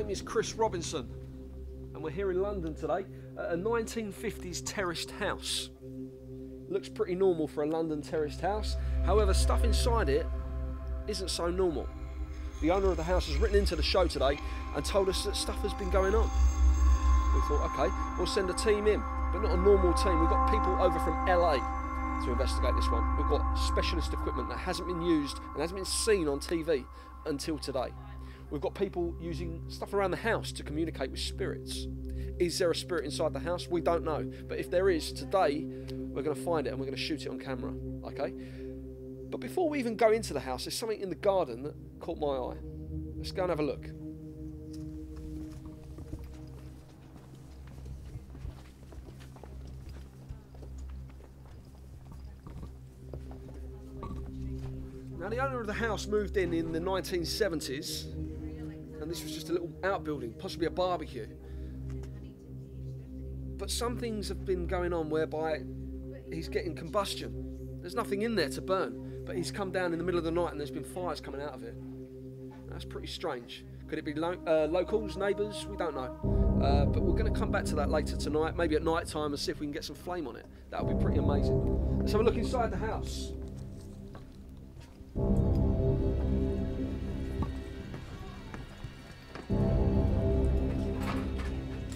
name is Chris Robinson, and we're here in London today at a 1950s terraced house. Looks pretty normal for a London terraced house, however stuff inside it isn't so normal. The owner of the house has written into the show today and told us that stuff has been going on. We thought, okay, we'll send a team in, but not a normal team. We've got people over from LA to investigate this one. We've got specialist equipment that hasn't been used and hasn't been seen on TV until today. We've got people using stuff around the house to communicate with spirits. Is there a spirit inside the house? We don't know. But if there is, today we're going to find it and we're going to shoot it on camera. Okay? But before we even go into the house, there's something in the garden that caught my eye. Let's go and have a look. Now, the owner of the house moved in the 1970s, and this was just a little outbuilding, possibly a barbecue. But some things have been going on whereby he's getting combustion. There's nothing in there to burn, but he's come down in the middle of the night and there's been fires coming out of it. That's pretty strange. Could it be locals, neighbours? We don't know. But we're going to come back to that later tonight, maybe at night time, and see if we can get some flame on it. That would be pretty amazing. Let's have a look inside the house.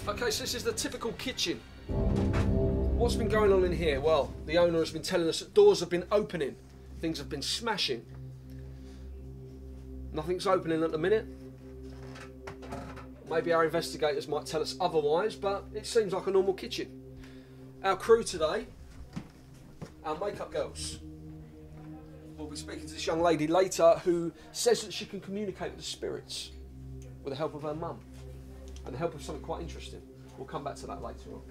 Okay, so this is the typical kitchen. What's been going on in here? Well, the owner has been telling us that doors have been opening, things have been smashing. Nothing's opening at the minute. Maybe our investigators might tell us otherwise, but it seems like a normal kitchen. Our crew today, our makeup girls. We'll be speaking to this young lady later who says that she can communicate with the spirits with the help of her mum and the help of something quite interesting. We'll come back to that later on.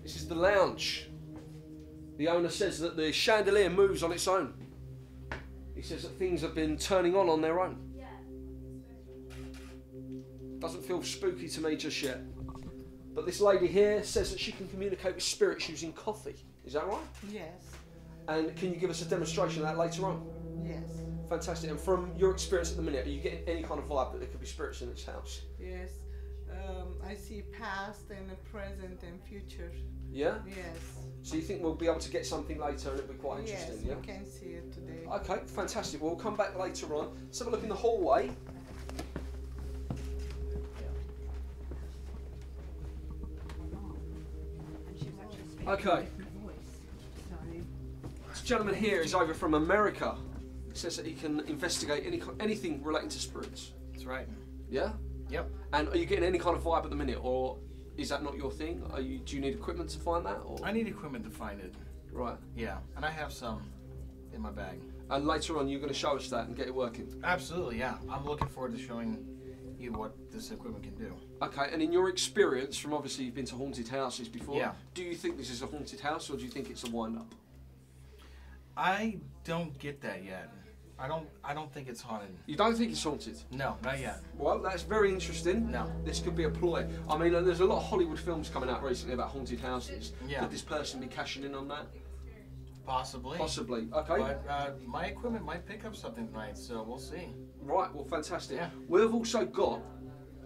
This is the lounge. The owner says that the chandelier moves on its own. He says that things have been turning on their own. Doesn't feel spooky to me just yet. But this lady here says that she can communicate with spirits using coffee. Is that right? Yes. And can you give us a demonstration of that later on? Yes. Fantastic. And from your experience at the minute, are you getting any kind of vibe that there could be spirits in this house? Yes. I see past and present and future. Yeah? Yes. So you think we'll be able to get something later and it'll be quite interesting, yes, yeah? we can see it today. Okay, fantastic. We'll come back later on. Let's have a look in the hallway. Okay. This gentleman here is over from America. He says that he can investigate anything relating to spirits. That's right. Yeah? Yep. And are you getting any kind of vibe at the minute, or is that not your thing? Do you need equipment to find that? Or? I need equipment to find it. Right. Yeah, and I have some in my bag. And later on you're going to show us that and get it working? Absolutely, yeah. I'm looking forward to showing you what this equipment can do. Okay, and in your experience, from obviously you've been to haunted houses before, yeah. Do you think this is a haunted house, or do you think it's a wind-up? I don't get that yet. I don't think it's haunted. You don't think it's haunted? No, not yet. Well, that's very interesting. No. This could be a ploy. I mean, there's a lot of Hollywood films coming out recently about haunted houses. Yeah. Could this person be cashing in on that? Possibly. Possibly. Okay. But my equipment might pick up something tonight, so we'll see. Right, well, fantastic. Yeah. We've also got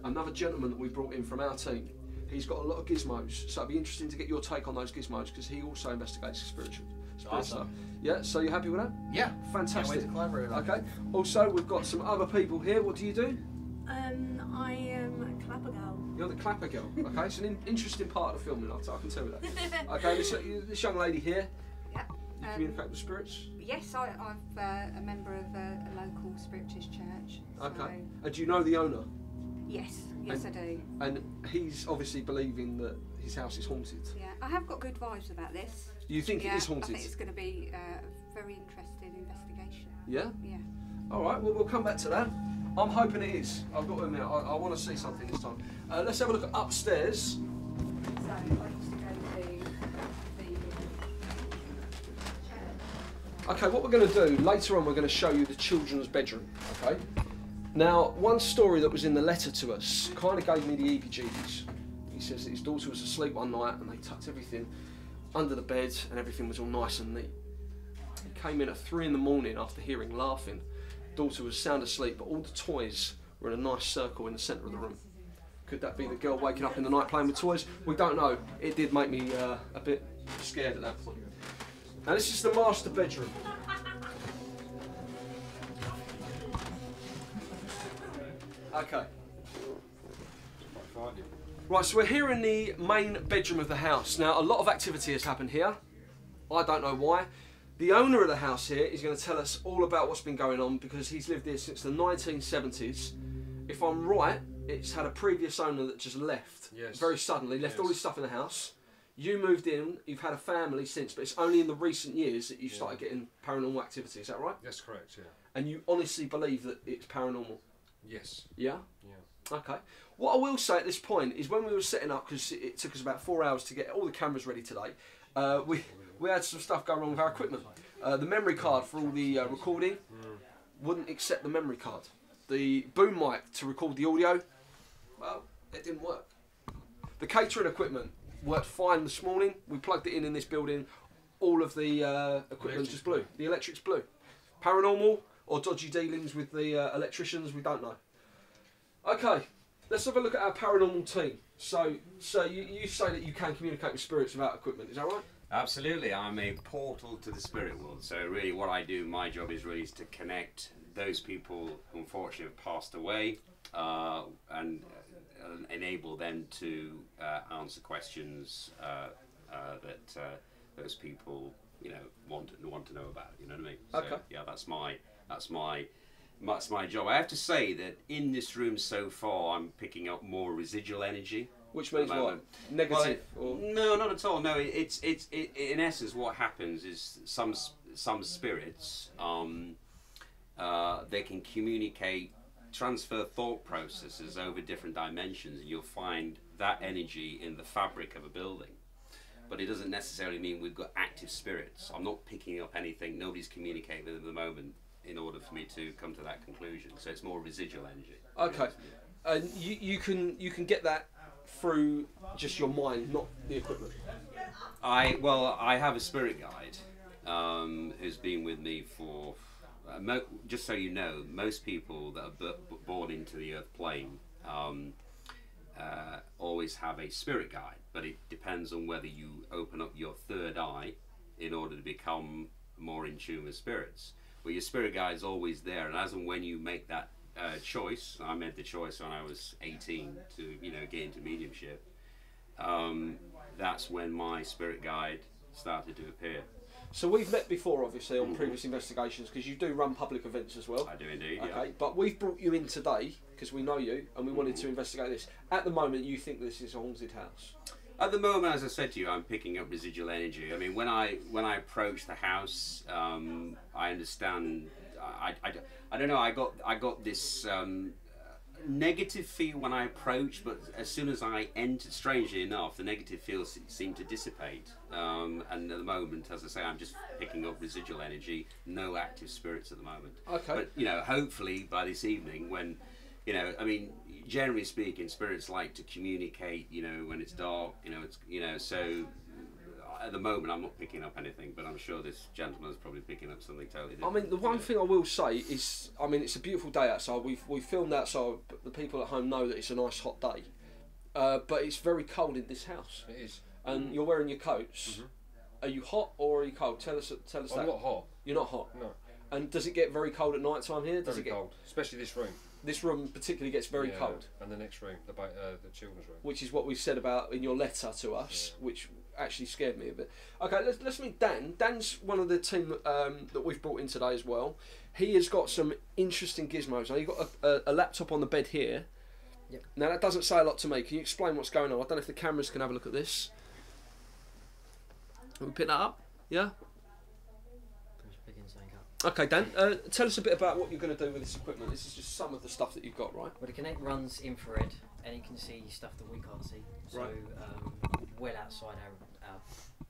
another gentleman that we brought in from our team. He's got a lot of gizmos, so it'd be interesting to get your take on those gizmos, because he also investigates spiritual stuff. Awesome. Yeah, so you happy with that? Yeah. Fantastic. Can't wait to collaborate on it. Okay. Also, we've got some other people here. What do you do? I am a clapper girl. You're the clapper girl. Okay, it's an interesting part of the filming, I can tell you that. Okay, this young lady here, Yeah. you communicate with spirits? Yes, I'm a member of a local spiritist church. Okay. So And do you know the owner? yes, I do. And he's obviously believing that his house is haunted. Yeah, I have got good vibes about this. You think Yeah, it is haunted? I think it's going to be a very interesting investigation. Yeah? Yeah. All right, well, we'll come back to that. I'm hoping it is. I've got to admit, I want to see something this time. Let's have a look at upstairs. So I used to go to the church. Okay, what we're going to do, later on we're going to show you the children's bedroom, okay? Now, one story that was in the letter to us kind of gave me the heebie-jeebies. He says that his daughter was asleep one night and they tucked everything under the bed and everything was all nice and neat. He came in at 3 in the morning after hearing laughing. daughter was sound asleep, but all the toys were in a nice circle in the centre of the room. Could that be the girl waking up in the night playing with toys? We don't know. It did make me a bit scared at that point. Now this is the master bedroom. Okay. Right, so we're here in the main bedroom of the house. Now, a lot of activity has happened here. I don't know why. The owner of the house here is going to tell us all about what's been going on because he's lived here since the 1970s. If I'm right, it's had a previous owner that just left very suddenly, left all his stuff in the house. You moved in, you've had a family since, but it's only in the recent years that you've started getting paranormal activity, is that right? That's correct, yeah. And you honestly believe that it's paranormal? Yes. Yeah? Yeah. Okay. What I will say at this point is when we were setting up, because it took us about 4 hours to get all the cameras ready today, we had some stuff going wrong with our equipment. The memory card for all the recording wouldn't accept the memory card. The boom mic to record the audio, well, it didn't work. The catering equipment worked fine this morning. We plugged it in this building. All of the equipment just blew. The electrics blew. Paranormal or dodgy dealings with the electricians, we don't know. Okay, let's have a look at our paranormal team. So you say that you can communicate with spirits without equipment, is that right? Absolutely, I'm a portal to the spirit world. So really what I do, my job is really to connect those people who unfortunately have passed away and enable them to answer questions that those people, you know, want to know about. You know what I mean? So, okay. Yeah, that's my job. I have to say that in this room so far, I'm picking up more residual energy. Which means what? Negative? Well, no, not at all. No, it's in essence what happens is some spirits they can communicate, transfer thought processes over different dimensions, and you'll find that energy in the fabric of a building. But it doesn't necessarily mean we've got active spirits. I'm not picking up anything. Nobody's communicating with them at the moment in order for me to come to that conclusion. So it's more residual energy. Okay, and you can get that through just your mind, not the equipment. I have a spirit guide who's been with me for just so you know, most people that are born into the earth plane always have a spirit guide, but it depends on whether you open up your third eye in order to become more in tune with spirits. But your spirit guide is always there, and as and when you make that choice, I made the choice when I was 18 to, you know, get into mediumship. That's when my spirit guide started to appear. So we've met before, obviously, on previous investigations, because you do run public events as well. I do indeed. Okay, yeah. but we've brought you in today because we know you and we wanted to investigate this. At the moment, you think this is a haunted house? At the moment, as I said to you, I'm picking up residual energy. I mean, when I approach the house, I understand. I don't know. I got this negative feel when I approached, but as soon as I entered, strangely enough, the negative feels seemed to dissipate. And at the moment, as I say, I'm just picking up residual energy. No active spirits at the moment. Okay. But you know, hopefully by this evening, when you know, I mean, generally speaking, spirits like to communicate. You know, when it's dark. You know, it's so. At the moment, I'm not picking up anything, but I'm sure this gentleman's probably picking up something totally different. I mean, the one thing I will say is, I mean, it's a beautiful day outside. We've filmed outside, but the people at home know that it's a nice hot day. But it's very cold in this house. It is. And you're wearing your coats. Are you hot or are you cold? Tell us I'm that. not hot. You're not hot? No. And does it get very cold at night time here? Does Very it get cold, especially this room. This room particularly gets very Yeah, cold, and the next room, the children's room. which is what we said about in your letter to us, which actually scared me a bit. Okay, let's meet Dan. Dan's one of the team that we've brought in today as well. He has got some interesting gizmos. Now, you've got a laptop on the bed here. Yep. Now, that doesn't say a lot to me. Can you explain what's going on? I don't know if the cameras can have a look at this. Can we pick that up? Yeah? Just picking something up. Okay, Dan, tell us a bit about what you're going to do with this equipment. This is just some of the stuff that you've got, right? Well, the Connect runs infrared, and you can see stuff that we can't see. So, Right. well outside our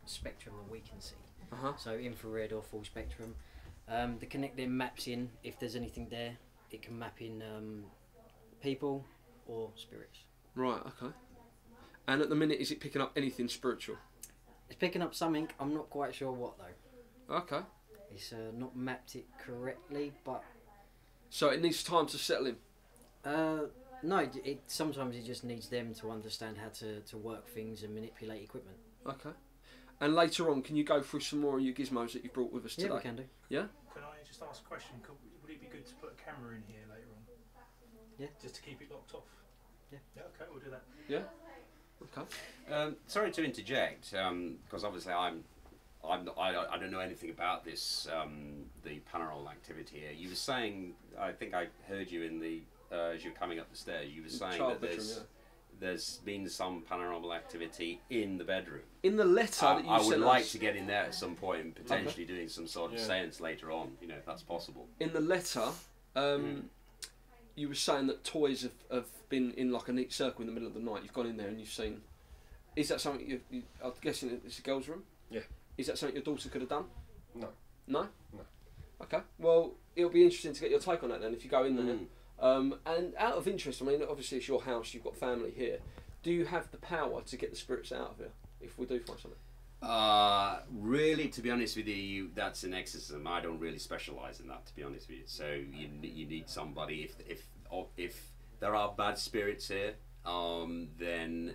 spectrum that we can see. Uh-huh. So infrared or full spectrum. The Connect then maps in if there's anything there. It can map in people or spirits. Right, okay. And at the minute, is it picking up anything spiritual? It's picking up something. I'm not quite sure what though. Okay. It's not mapped it correctly, but So it needs time to settle in. No, sometimes it just needs them to understand how to work things and manipulate equipment. Okay. And later on, can you go through some more of your gizmos that you brought with us today? Yeah, we can do. Yeah? Can I just ask a question? Would it be good to put a camera in here later on? Yeah. Just to keep it locked off? Yeah. Yeah, okay, we'll do that. Yeah? Okay. Sorry to interject, because obviously I don't know anything about this, the paranormal activity here. You were saying, I think I heard you in the, as you're coming up the stairs, you were saying that there's been some paranormal activity in the bedroom. In the letter that you I sent would like us, to get in there at some point and potentially doing some sort of seance later on, you know, if that's possible. in the letter, you were saying that toys have been in like a neat circle in the middle of the night. You've gone in there and you've seen. Is that something I'm guessing it's a girl's room? Yeah. Is that something your daughter could have done? No. No? No. Okay. Well, it'll be interesting to get your take on that then if you go in there. And out of interest, I mean, obviously it's your house, you've got family here. Do you have the power to get the spirits out of here if we do find something? Really, to be honest with you, that's an exorcism. I don't really specialise in that, to be honest with you. So you need somebody. If there are bad spirits here, then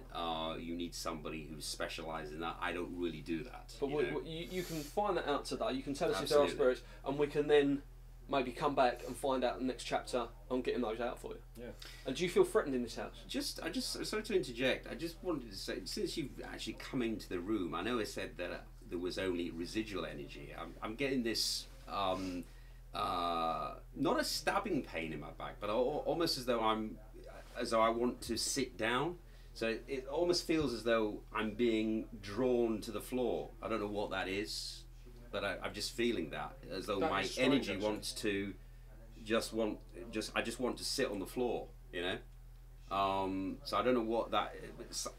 you need somebody who specialises in that. I don't really do that. But you can find that out today. You can tell us Absolutely. if there are spirits, and we can then maybe come back and find out the next chapter on getting those out for you. Yeah. And do you feel threatened in this house? Sorry to interject. I just wanted to say, since you've actually come into the room, I know I said that there was only residual energy. I'm getting this, not a stabbing pain in my back, but almost as though I want to sit down. So it almost feels as though I'm being drawn to the floor. I don't know what that is, but I'm just feeling that, as though my energy wants to I just want to sit on the floor, you know. So I don't know what that is.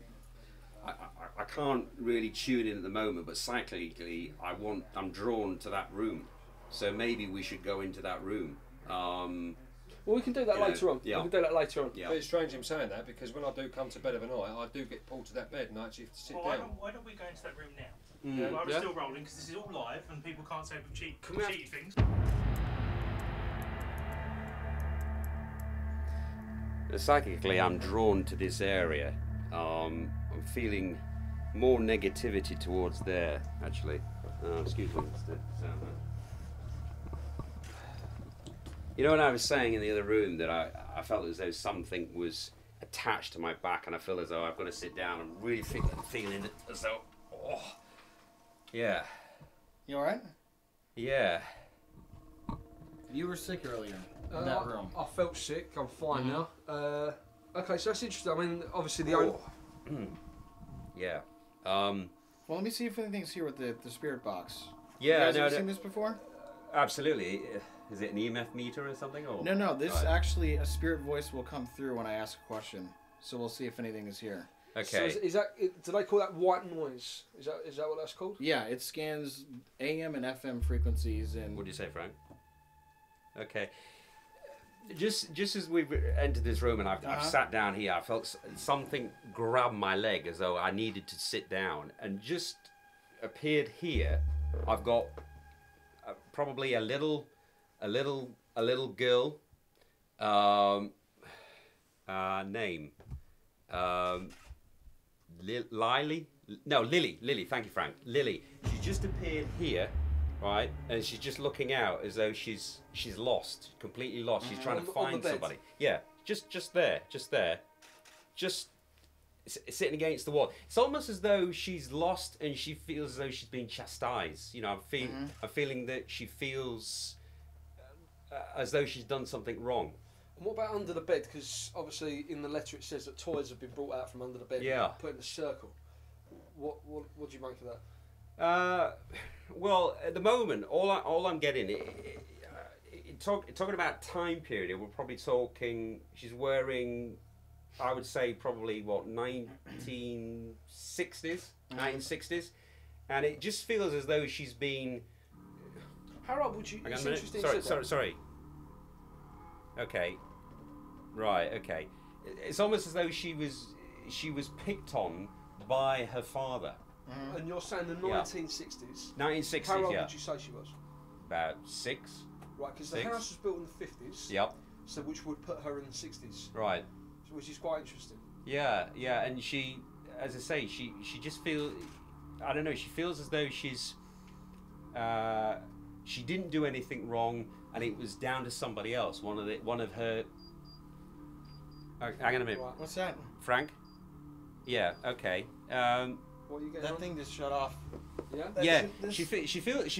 I can't really tune in at the moment, but psychically I'm drawn to that room. So maybe we should go into that room. Well, we can do that later on. Yeah. We can do that later on. Yeah. But it's strange him saying that, because when I do come to bed of a night, I do get pulled to that bed and I actually have to sit down. Why don't we go into that room now? Mm. While we're Yeah. still rolling, because this is all live and people can't say we've cheated things. Psychically, I'm drawn to this area. I'm feeling more negativity towards there, actually. Excuse me, Mr. Sam. You know what I was saying in the other room, that I felt as though something was attached to my back, and I feel as though I've got to sit down. I'm really feeling it as though, yeah. You alright? Yeah. You were sick earlier in that room. I felt sick. I'm fine now. Okay, so that's interesting. I mean, obviously the only... Yeah. Well, let me see if anything's here with the spirit box. Yeah, You guys ever seen this before? absolutely. Is it an EMF meter or something? Or? No. This actually, a spirit voice will come through when I ask a question. So we'll see if anything is here. Okay. So is that... Do they call that white noise? Is that what that's called? Yeah, it scans AM and FM frequencies and... What do you say, Frank? Okay. Just as we've entered this room and I've sat down here, I felt something grab my leg as though I needed to sit down, and just appeared here. I've got probably a little girl. Name. Lily. Thank you, Frank. Lily. She just appeared here. Right, and she's just looking out as though she's lost, completely lost. She's trying to find somebody. Yeah, just there, just sitting against the wall. It's almost as though she's lost and she feels as though she's being chastised. You know, I'm feeling that she feels as though she's done something wrong. And what about under the bed? Because obviously in the letter it says that toys have been brought out from under the bed. Yeah. And put in a circle. What do you make of that? Well, at the moment, all I'm getting, talking about time period, we're probably talking, she's wearing, I would say probably, 1960s, and it just feels as though she's been... Harold, would you... Hang on a minute. Sorry. Okay. Right, okay. It's almost as though she was picked on by her father. And you're saying the 1960s? 1960s, How old yeah. would you say she was? About 6. Right, because the 6. house was built in the 50s. Yep. So which would put her in the 60s. Right. So, which is quite interesting. Yeah, and she, as I say, she just feels, I don't know, she feels as though she's, she didn't do anything wrong, and it was down to somebody else. One of her. Oh, hang on a minute, Right. What's that? Frank. Yeah. Okay. What are you getting That on? thing just shut off. Yeah. Yeah. This- She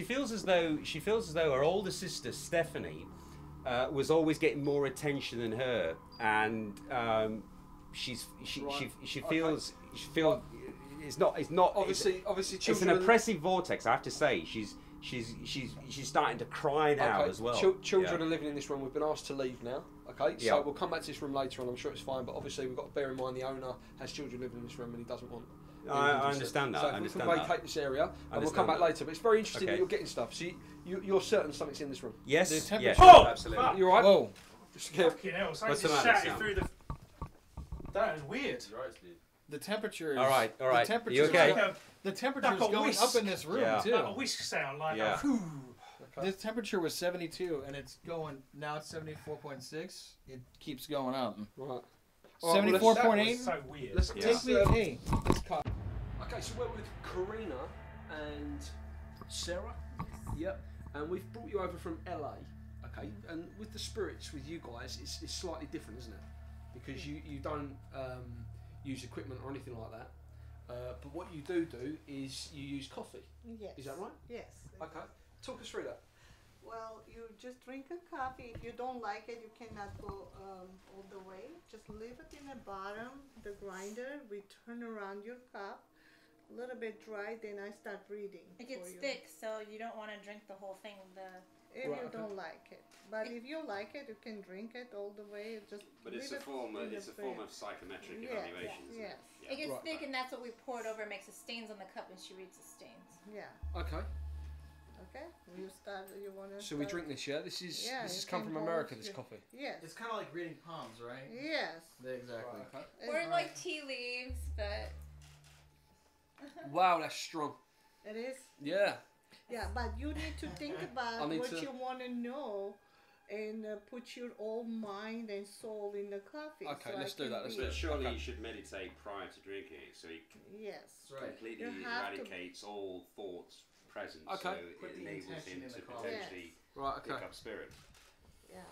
feels as though her older sister Stephanie was always getting more attention than her, and she feels it's not Obviously, it's children. an oppressive vortex. I have to say, she's starting to cry now as well. Children are living in this room. We've been asked to leave now. Okay, so Yeah. we'll come back to this room later on. I'm sure it's fine, but obviously we've got to bear in mind the owner has children living in this room and he doesn't want. I understand that. So I if we understand can that. vacate this area, and we'll Understand come back that. later. But it's very interesting that Okay. you're getting stuff. So you're certain something's in this room. Yes. The Yes. temperature- Oh! Absolutely. Fuck. You all right? Whoa. Just scared. Fucking hell, something What's the just matter, shouted Sam? through the... That is weird. The temperature is. All right. The temperature You okay? Like a, The temperature Like is a going whisk. up in this room Yeah. too. like a whisk sound, like Yeah. a whew. Okay. The temperature was 72, and it's going now. It's 74.6. It keeps going up. Right. 74.8. So weird. Let's Yeah. Take me. Hey. let's cut. Okay, so we're with Karina and Sarah. Yep. And we've brought you over from LA. Okay. And with the spirits with you guys, it's slightly different, isn't it? Because you don't use equipment or anything like that. But what you do is you use coffee. Yes. Is that right? Yes. Okay. Talk us through that. Well, you just drink a coffee. If you don't like it, you cannot go all the way. Just leave it in the bottom, the grinder. We turn around your cup, a little bit dry. Then I start reading. It gets for you. thick, so you don't want to drink the whole thing. If Right, you okay. don't like it, but if you like it, you can drink it all the way. Just But leave it's a it form. in It's the a form fridge. of psychometric Yes, evaluation. isn't yes. it? It Yeah. gets Right. thick, and that's what we pour it over. It makes the stains on the cup, and she reads the stains. Yeah. Okay. Okay. You start. You want to. So we drink this, yeah? This is Yeah, this you has come can from hold America. This your- coffee. Yes. It's kind of like reading palms, right? Yes. Exactly. Okay. We're like tea leaves, but Wow, that's strong. It is. Yeah. Yeah, but you need to think about need what to- you want to know, and put your whole mind and soul in the coffee. Okay, so let's I do can that, let's be- do But surely Okay. you should meditate prior to drinking it, so it Yes. Right. completely You have to- eradicates all thoughts present. Okay. So Put it the enables intention him in to the coffee. potentially Right. pick Okay. up spirit. Yeah.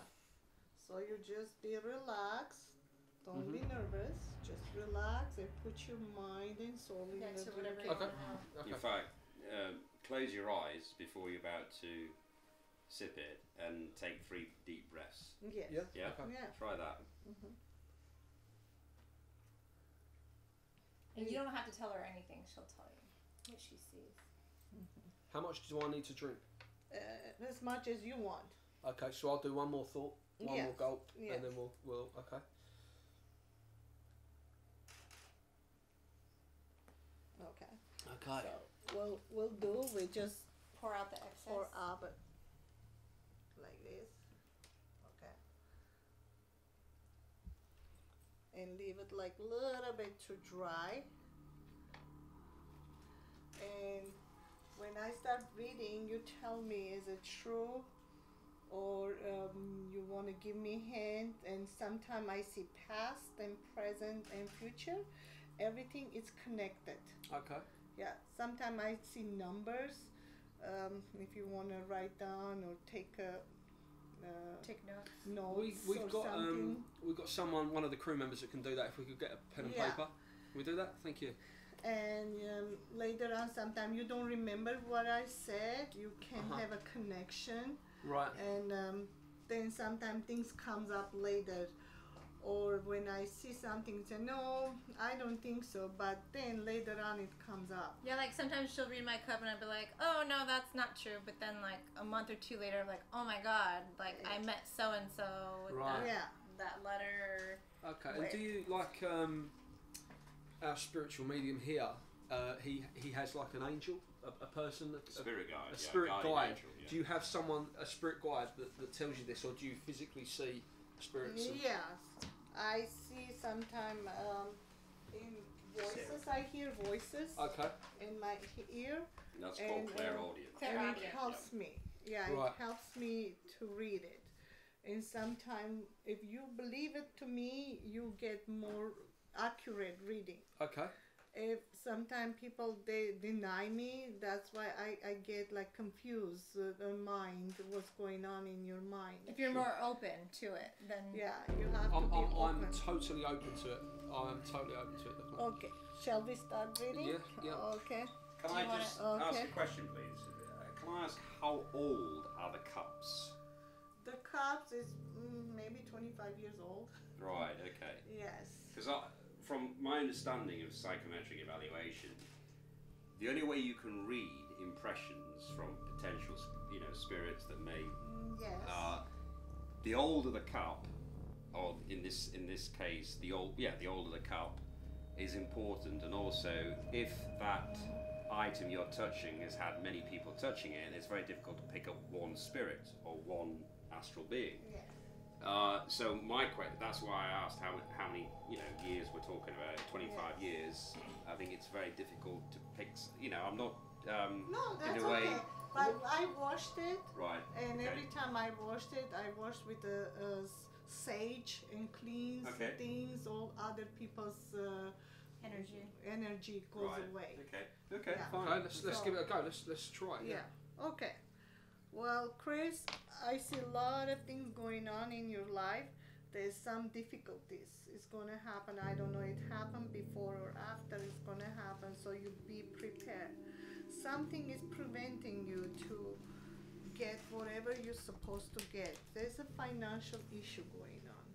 So you just be relaxed. Don't be nervous. Just relax and put your mind and soul in yeah, the to whatever you drink. Okay. want. In fact, close your eyes before you're about to sip it and take 3 deep breaths. Yes. Yeah. Yeah? Okay. Yeah. Try that. And you don't have to tell her anything; she'll tell you what she sees. How much do I need to drink? As much as you want. Okay, so I'll do one more thought, one more Yes, gulp, yes. and then we'll okay. Okay. Okay. So we'll do. We just Pour out the excess. pour up it like this. Okay. And leave it like a little bit to dry. And when I start reading, you tell me is it true, or you want to give me hint. And sometimes I see past and present and future. Everything is connected. Okay. Yeah, sometimes I see numbers. If you want to write down or take a Take notes. notes We've or got something. we've got someone, one of the crew members that can do that. If we could get a pen and Yeah. paper, can we do that? Thank you. And later on, sometimes you don't remember what I said. You can Uh-huh. have a connection, Right. and then sometimes things comes up later. Or when I see something, say no, I don't think so. But then later on, it comes up. Yeah, like sometimes she'll read my cup and I'll be like, oh no, that's not true. But then like a month or two later, I'm like, oh my god, like I met so and so with Right. Yeah. that letter. Okay. And Wait. do you like our spiritual medium here? He has like an angel, a person, Spirit guide. a spirit guardian guide. angel, yeah. Do you have someone, a spirit guide that tells you this, or do you physically see spirits? and- Yes, I see sometime in voices. I hear voices Okay. in my ear, And that's and, called clairaudience. and it Clairaudience. helps me. Yeah, Right. it helps me to read it. And sometimes, if you believe it to me, you get more accurate reading. Okay. If sometimes people they deny me, that's why I get like confused. The mind, what's going on in your mind? If you're more open to it, then Yeah, you have to I'm be open. totally open to it. I'm totally open to it. Definitely. Okay, shall we start reading? Yeah, yeah. Okay. Can Do I you wanna- just Okay. ask a question, please? Can I ask how old are the cups? The cups is maybe 25 years old. Right. Okay. Yes. Because from my understanding of psychometric evaluation, the only way you can read impressions from potential, spirits that may, Yes. the older the cup, or in this case, the older the cup, is important, and also if that item you're touching has had many people touching it, it's very difficult to pick up one spirit or one astral being. Yes. So that's why I asked how many years we're talking about. 25 years. I think it's very difficult to pick. I'm not No, that's in a way. okay. But I washed it, Right. and okay. every time I washed it, I washed with sage and cleans Okay. things. All other people's energy goes Right. away. Okay. Yeah. Fine. Okay, let's give it a go. Let's try it. Yeah. Okay. Well, Chris, I see a lot of things going on in your life. There's some difficulties. It's going to happen. I don't know it happened before or after it's going to happen, so you be prepared. Something is preventing you to get whatever you're supposed to get. There's a financial issue going on.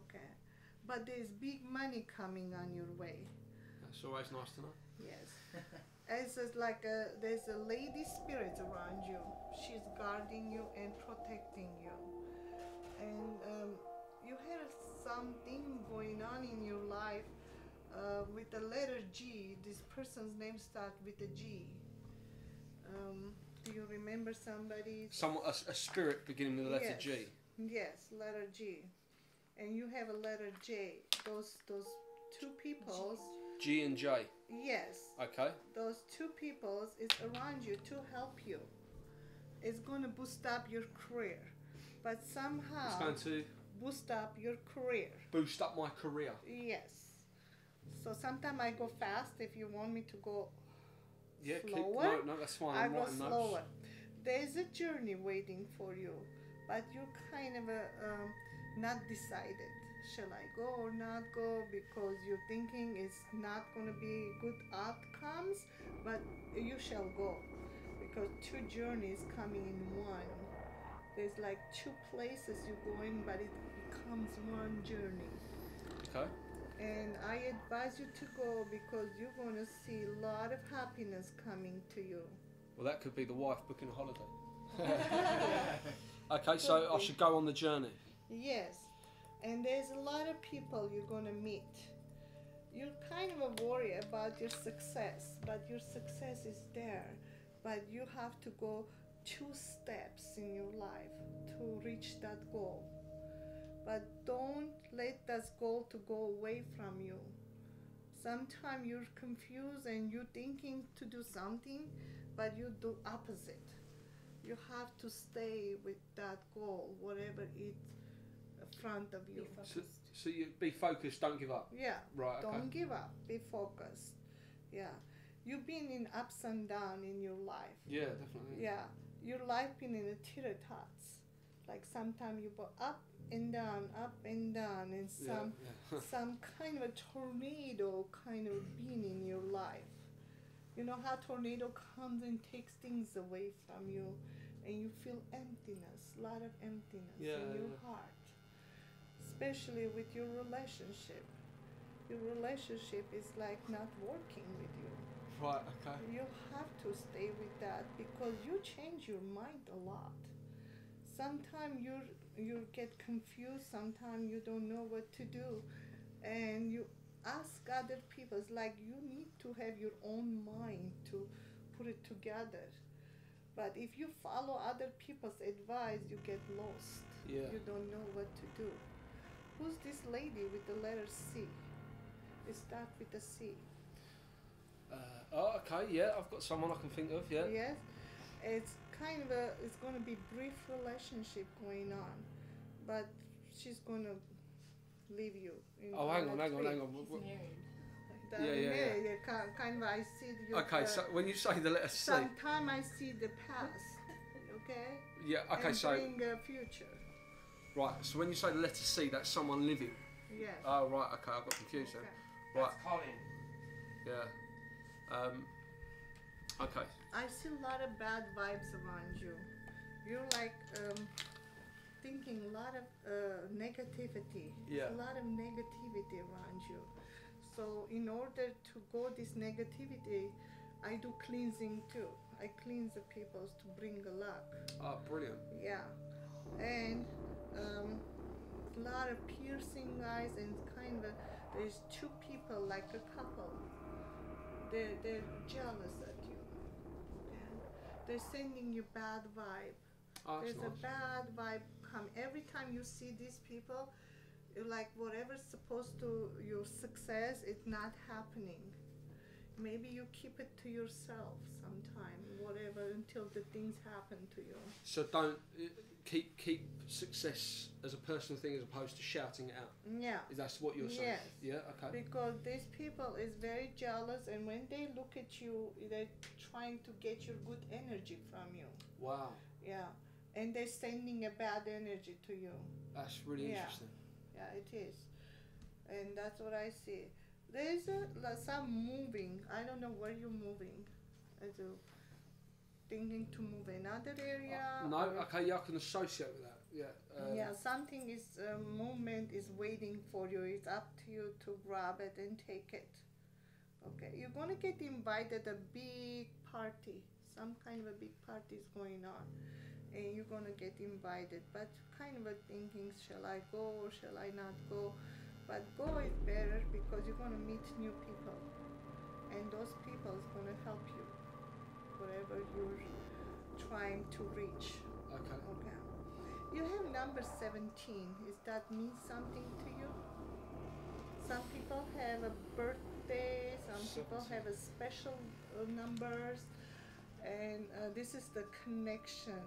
Okay. But there's big money coming on your way. That's always nice to know. Yes. It's just like there's a lady spirit around you. She's guarding you and protecting you. And you have something going on in your life with the letter G. This person's name starts with a G. Do you remember somebody? A spirit beginning with the letter Yes. G. Yes, letter G. And you have a letter J. Those two peoples. G and J. Yes. Okay. Those two peoples is around you to help you. It's going to boost up your career. But somehow It's going to boost up your career. boost up my career. Yes. So sometimes I go fast if you want me to go Yeah, slower. No, that's fine. I I'm go writing slower. notes. There's a journey waiting for you, but you're kind of not decided. Shall I go or not go? Because you're thinking it's not going to be good outcomes, but you shall go. Because two journeys coming in one. There's like two places you're going, but it becomes one journey. Okay. And I advise you to go because you're going to see a lot of happiness coming to you. Well, that could be the wife booking a holiday. Okay, so I should go on the journey. Yes. And there's a lot of people you're going to meet. You're kind of a worry about your success, but your success is there. But you have to go 2 steps in your life to reach that goal. But don't let that goal to go away from you. Sometimes you're confused and you're thinking to do something, but you do opposite. You have to stay with that goal, whatever it's in front of you. So you be focused, don't give up. Yeah. Right, okay. Don't give up. Be focused. Yeah. You've been in ups and downs in your life. Yeah, definitely. Yeah. Your life been in a teeter-tots. Like sometimes you go up and down, and some kind of a tornado kind of being in your life. You know how tornado comes and takes things away from you, and you feel emptiness, a lot of emptiness in your heart. Especially with your relationship. Your relationship is like not working with you. Right, okay. You have to stay with that because you change your mind a lot. Sometimes you get confused, sometimes you don't know what to do, and you ask other people. It's like you need to have your own mind to put it together. But if you follow other people's advice, you get lost. Yeah. You don't know what to do. Who's this lady with the letter C? It starts with a C. Okay, yeah, I've got someone I can think of, yeah. Yes, it's kind of a, it's going to be brief relationship going on, but she's going to leave you. Oh, hang on. He's married. Kind of, I see you. Okay, so when you say the letter C, sometime I see the past, okay? yeah, okay, and so bring a future. right. So when you say the letter C, that's someone living. Yes. Oh, right. Okay, I got confused then. Okay. Right. That's Colin. Yeah. Okay. I see a lot of bad vibes around you. You're like thinking a lot of negativity. Yeah. A lot of negativity around you. So in order to go this negativity, I do cleansing too. I cleanse the people to bring the luck. Oh, brilliant. Yeah. And a lot of piercing eyes and kind of there's two people like a couple. They're jealous at you. Okay? They're sending you bad vibe. Oh, that's There's nice. a bad vibe come every time you see these people. You're like whatever's supposed to your success, it's not happening. Maybe you keep it to yourself sometime, whatever, until the things happen to you. So don't keep success as a personal thing as opposed to shouting it out. Yeah. Is that what you're saying? Yes. Yeah. Okay. Because these people is very jealous, and when they look at you, they're trying to get your good energy from you. Wow. Yeah. And they're sending a bad energy to you. That's really Yeah. interesting. Yeah, it is. And that's what I see. There's some moving. I don't know where you're moving. I do. Thinking to move another area. No. or- Okay. Yeah, I can associate with that. Yeah. Yeah, something is movement is waiting for you. It's up to you to grab it and take it. Okay, you're gonna get invited a big party. Some kind of a big party is going on, and you're gonna get invited. But kind of a thinking, shall I go or shall I not go? But go is better because you're gonna meet new people, and those people is gonna help you, whatever you're trying to reach. Okay. Okay. You have number 17. Is that mean something to you? Some people have a birthday, some people 17. have a special numbers, and this is the connection.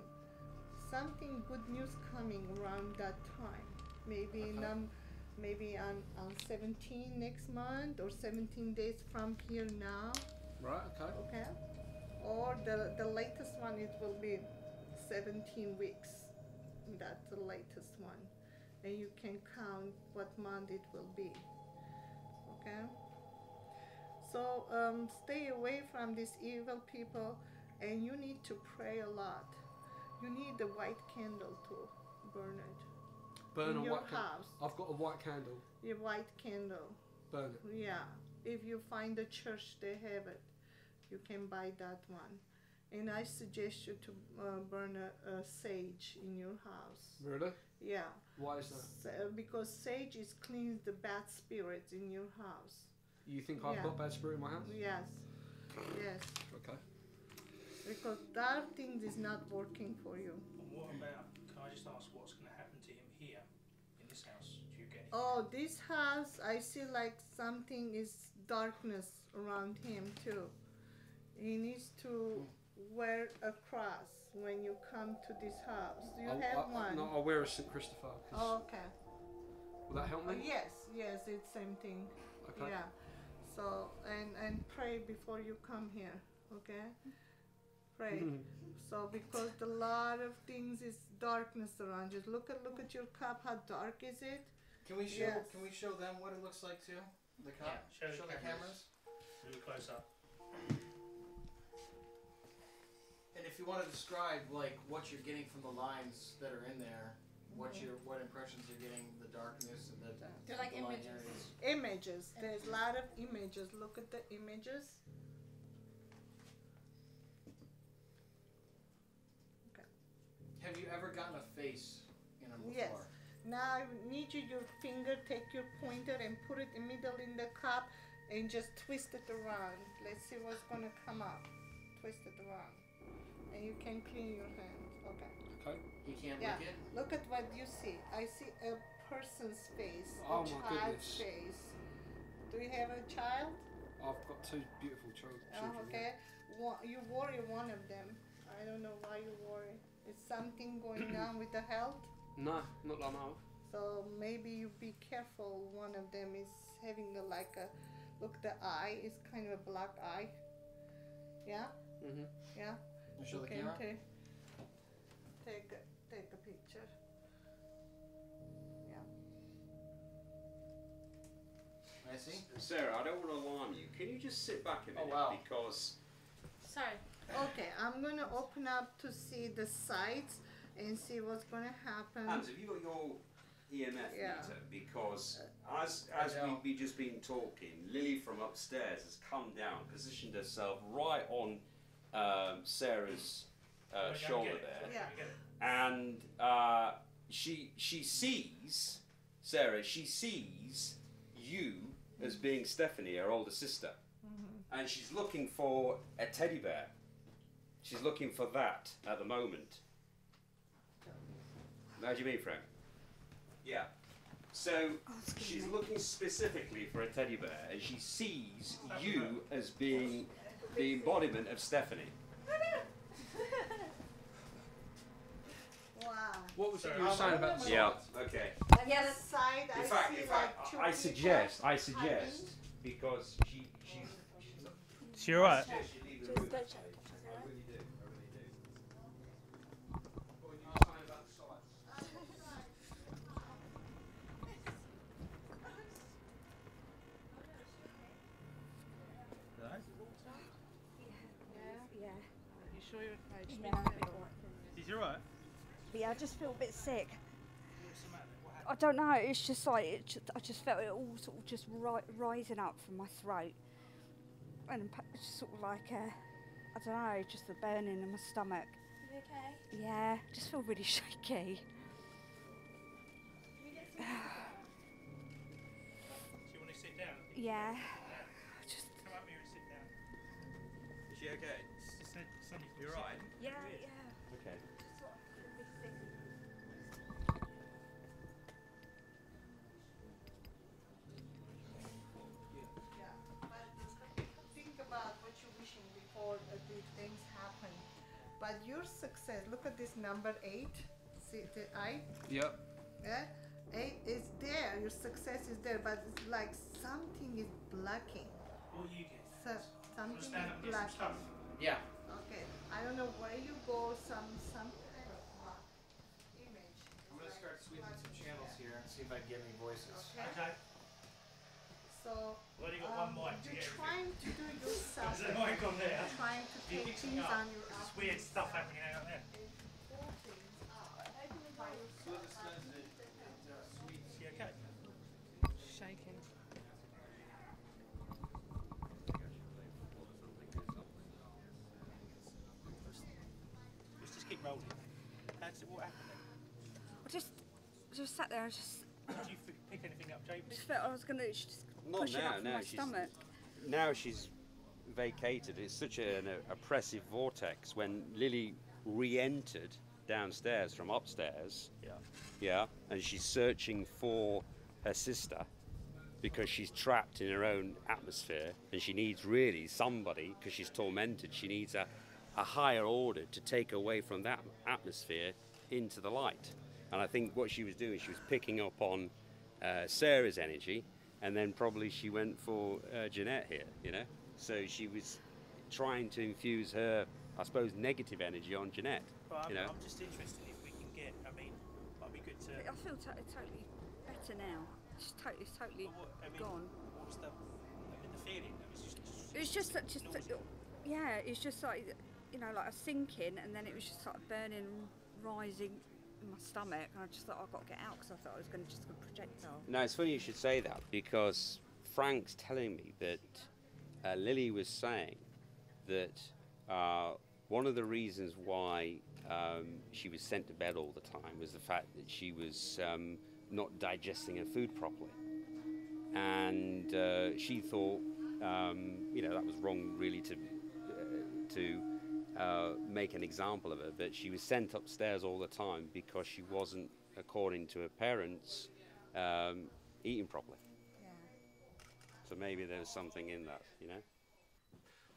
Something good news coming around that time. Maybe Okay. maybe on 17 next month or 17 days from here now. Right. Okay. Okay. Or the latest one, it will be 17 weeks. That's the latest one. And you can count what month it will be. Okay? So stay away from these evil people, and you need to pray a lot. You need the white candle to burn it. Burn in a your white candle. house. I've got a white candle. Your white candle. Burn it. Yeah. If you find a church, they have it. You can buy that one. And I suggest you to burn a sage in your house. Really? Yeah. Why is that? Because sage is cleans the bad spirits in your house. You think I've Yeah. got bad spirit in my house? Yes. Yes. Okay. Because that thing is not working for you. And what about, can I just ask what's going to happen to him here in this house? Do you get it? Oh, this house, I see like something is darkness around him too. He needs to wear a cross when you come to this house. Do you have one? No, I'll wear a St. Christopher. 'Cause Oh, okay. will that help me? Yes, it's same thing. Okay. Yeah. So and pray before you come here, okay? Pray. So because a lot of things is darkness around you. Look at your cup. How dark is it? Can we show Yes. Can we show them what it looks like too? The cup. Yeah, show the the cameras. cameras. Really close up. And if you want to describe like what you're getting from the lines that are in there, what impressions you're getting, the darkness and the They're like the line images. areas. Images. There's a lot of images. Look at the images. Have you ever gotten a face in them before? Yes. Now I need you, your finger, take your pointer and put it in middle in the cup and just twist it around. Let's see what's gonna come up. Twist it around. And you can clean your hands. Okay. Okay. You can't Yeah. lick it? Look at what you see. I see a person's face, Oh, a my child's goodness. face. Do you have a child? I've got two beautiful children. Oh, okay. You worry one of them. I don't know why you worry. Is something going on with the health? No, not like I know of. So maybe you be careful. One of them is having a, like a, look, the eye is kind of a black eye. Yeah? Mhm. Yeah? You show the Okay, camera? take a picture. Yeah. I see. Sarah, I don't want to alarm you. Can you just sit back a minute? wow. Because Sorry. Okay, I'm gonna open up to see the sites and see what's gonna happen. Hans, have you got your EMF Yeah. meter? Because as I know. we've just been talking, Lily from upstairs has come down, positioned herself right on Sarah's shoulder there, Yeah. and she sees Sarah. She sees you as being Stephanie, her older sister, and she's looking for a teddy bear. She's looking for that at the moment. How do you mean, Frank? Yeah. So she's looking specifically for a teddy bear, and she sees you as being the embodiment of Stephanie. Wow. What was it you were saying about the Yeah. sides? Okay. On the side, In I fact, see in like fact, two I people suggest hiding. because she's. She alright? I really do. I really do. What were you saying about the sides? Yeah. You sure you're okay? Just Yeah. Is you alright? Yeah, I just feel a bit sick. What's the matter? What happened? I don't know. It's just like I just felt it all sort of just rising up from my throat, and it's just sort of like I don't know, just the burning in my stomach. You okay? Yeah, just feel really shaky. Do you want to sit down? Yeah. Just Come up here and sit down. Is she okay? You're right. yeah, yeah. Okay. Just sort of feel a bit sick. Yeah, but think about what you're wishing before these things happen. But your success, look at this number 8. See the eye? Yep. Yeah? 8 is there. Your success is there, but it's like something is blocking. What you get? So, something Stand up and is get some blocking. stuff. Yeah. Okay, I don't know where you go. Some kind of image. I'm gonna start sweeping some channels here and see if I can get any voices. Okay. So Well, you got one mic to you're get everything. trying to do yourself. There's a mic on there. You're trying to You take pick something things up. on your There's own. weird stuff happening out there. Is she okay? Shaking. Let's just keep rolling. What happened then? I just sat there and just Did you pick anything up, James? just felt I was gonna just Not push it now, up from no, my she's- stomach. Now she's vacated. It's such an oppressive vortex. When Lily re-entered downstairs from upstairs, yeah, and she's searching for her sister because she's trapped in her own atmosphere, and she needs really somebody, because she's tormented, she needs a higher order to take away from that atmosphere into the light. And I think what she was doing, she was picking up on Sarah's energy, and then probably she went for Jeanette here, you know. So she was trying to infuse her, I suppose, negative energy on Jeanette. Well, You know. I'm just interested if we can get, I mean, might be good to... I feel totally better now. It's totally But what, I mean, gone. what was the feeling? It was just yeah. It's just like, you know, like a sinking, and then it was just like burning, rising in my stomach, and I just thought I've got to get out because I thought I was going to just go projectile. Now, it's funny you should say that, because Frank's telling me that Lily was saying that one of the reasons why she was sent to bed all the time was the fact that she was not digesting her food properly. And she thought, you know, that was wrong really to make an example of her, but she was sent upstairs all the time because she wasn't, according to her parents, eating properly. Yeah. So maybe there's something in that, you know.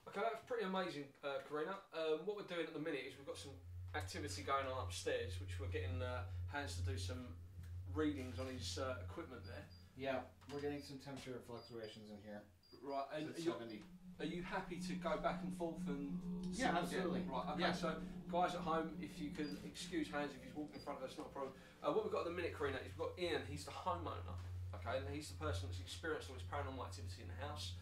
Okay, that was pretty pretty amazing, Karina. What we're doing at the minute is we've got some activity going on upstairs, which we're getting Hans to do some readings on his equipment there. Yeah, we're getting some temperature fluctuations in here. Right, and It's 70. are you happy to go back and forth and... Yeah, absolutely. Right, okay, Yeah. so guys at home, if you can excuse Hans if he's walking in front of us, not a problem. What we've got at the minute, Karina, is we've got Ian, he's the homeowner, okay, and he's the person that's experienced all this paranormal activity in the house.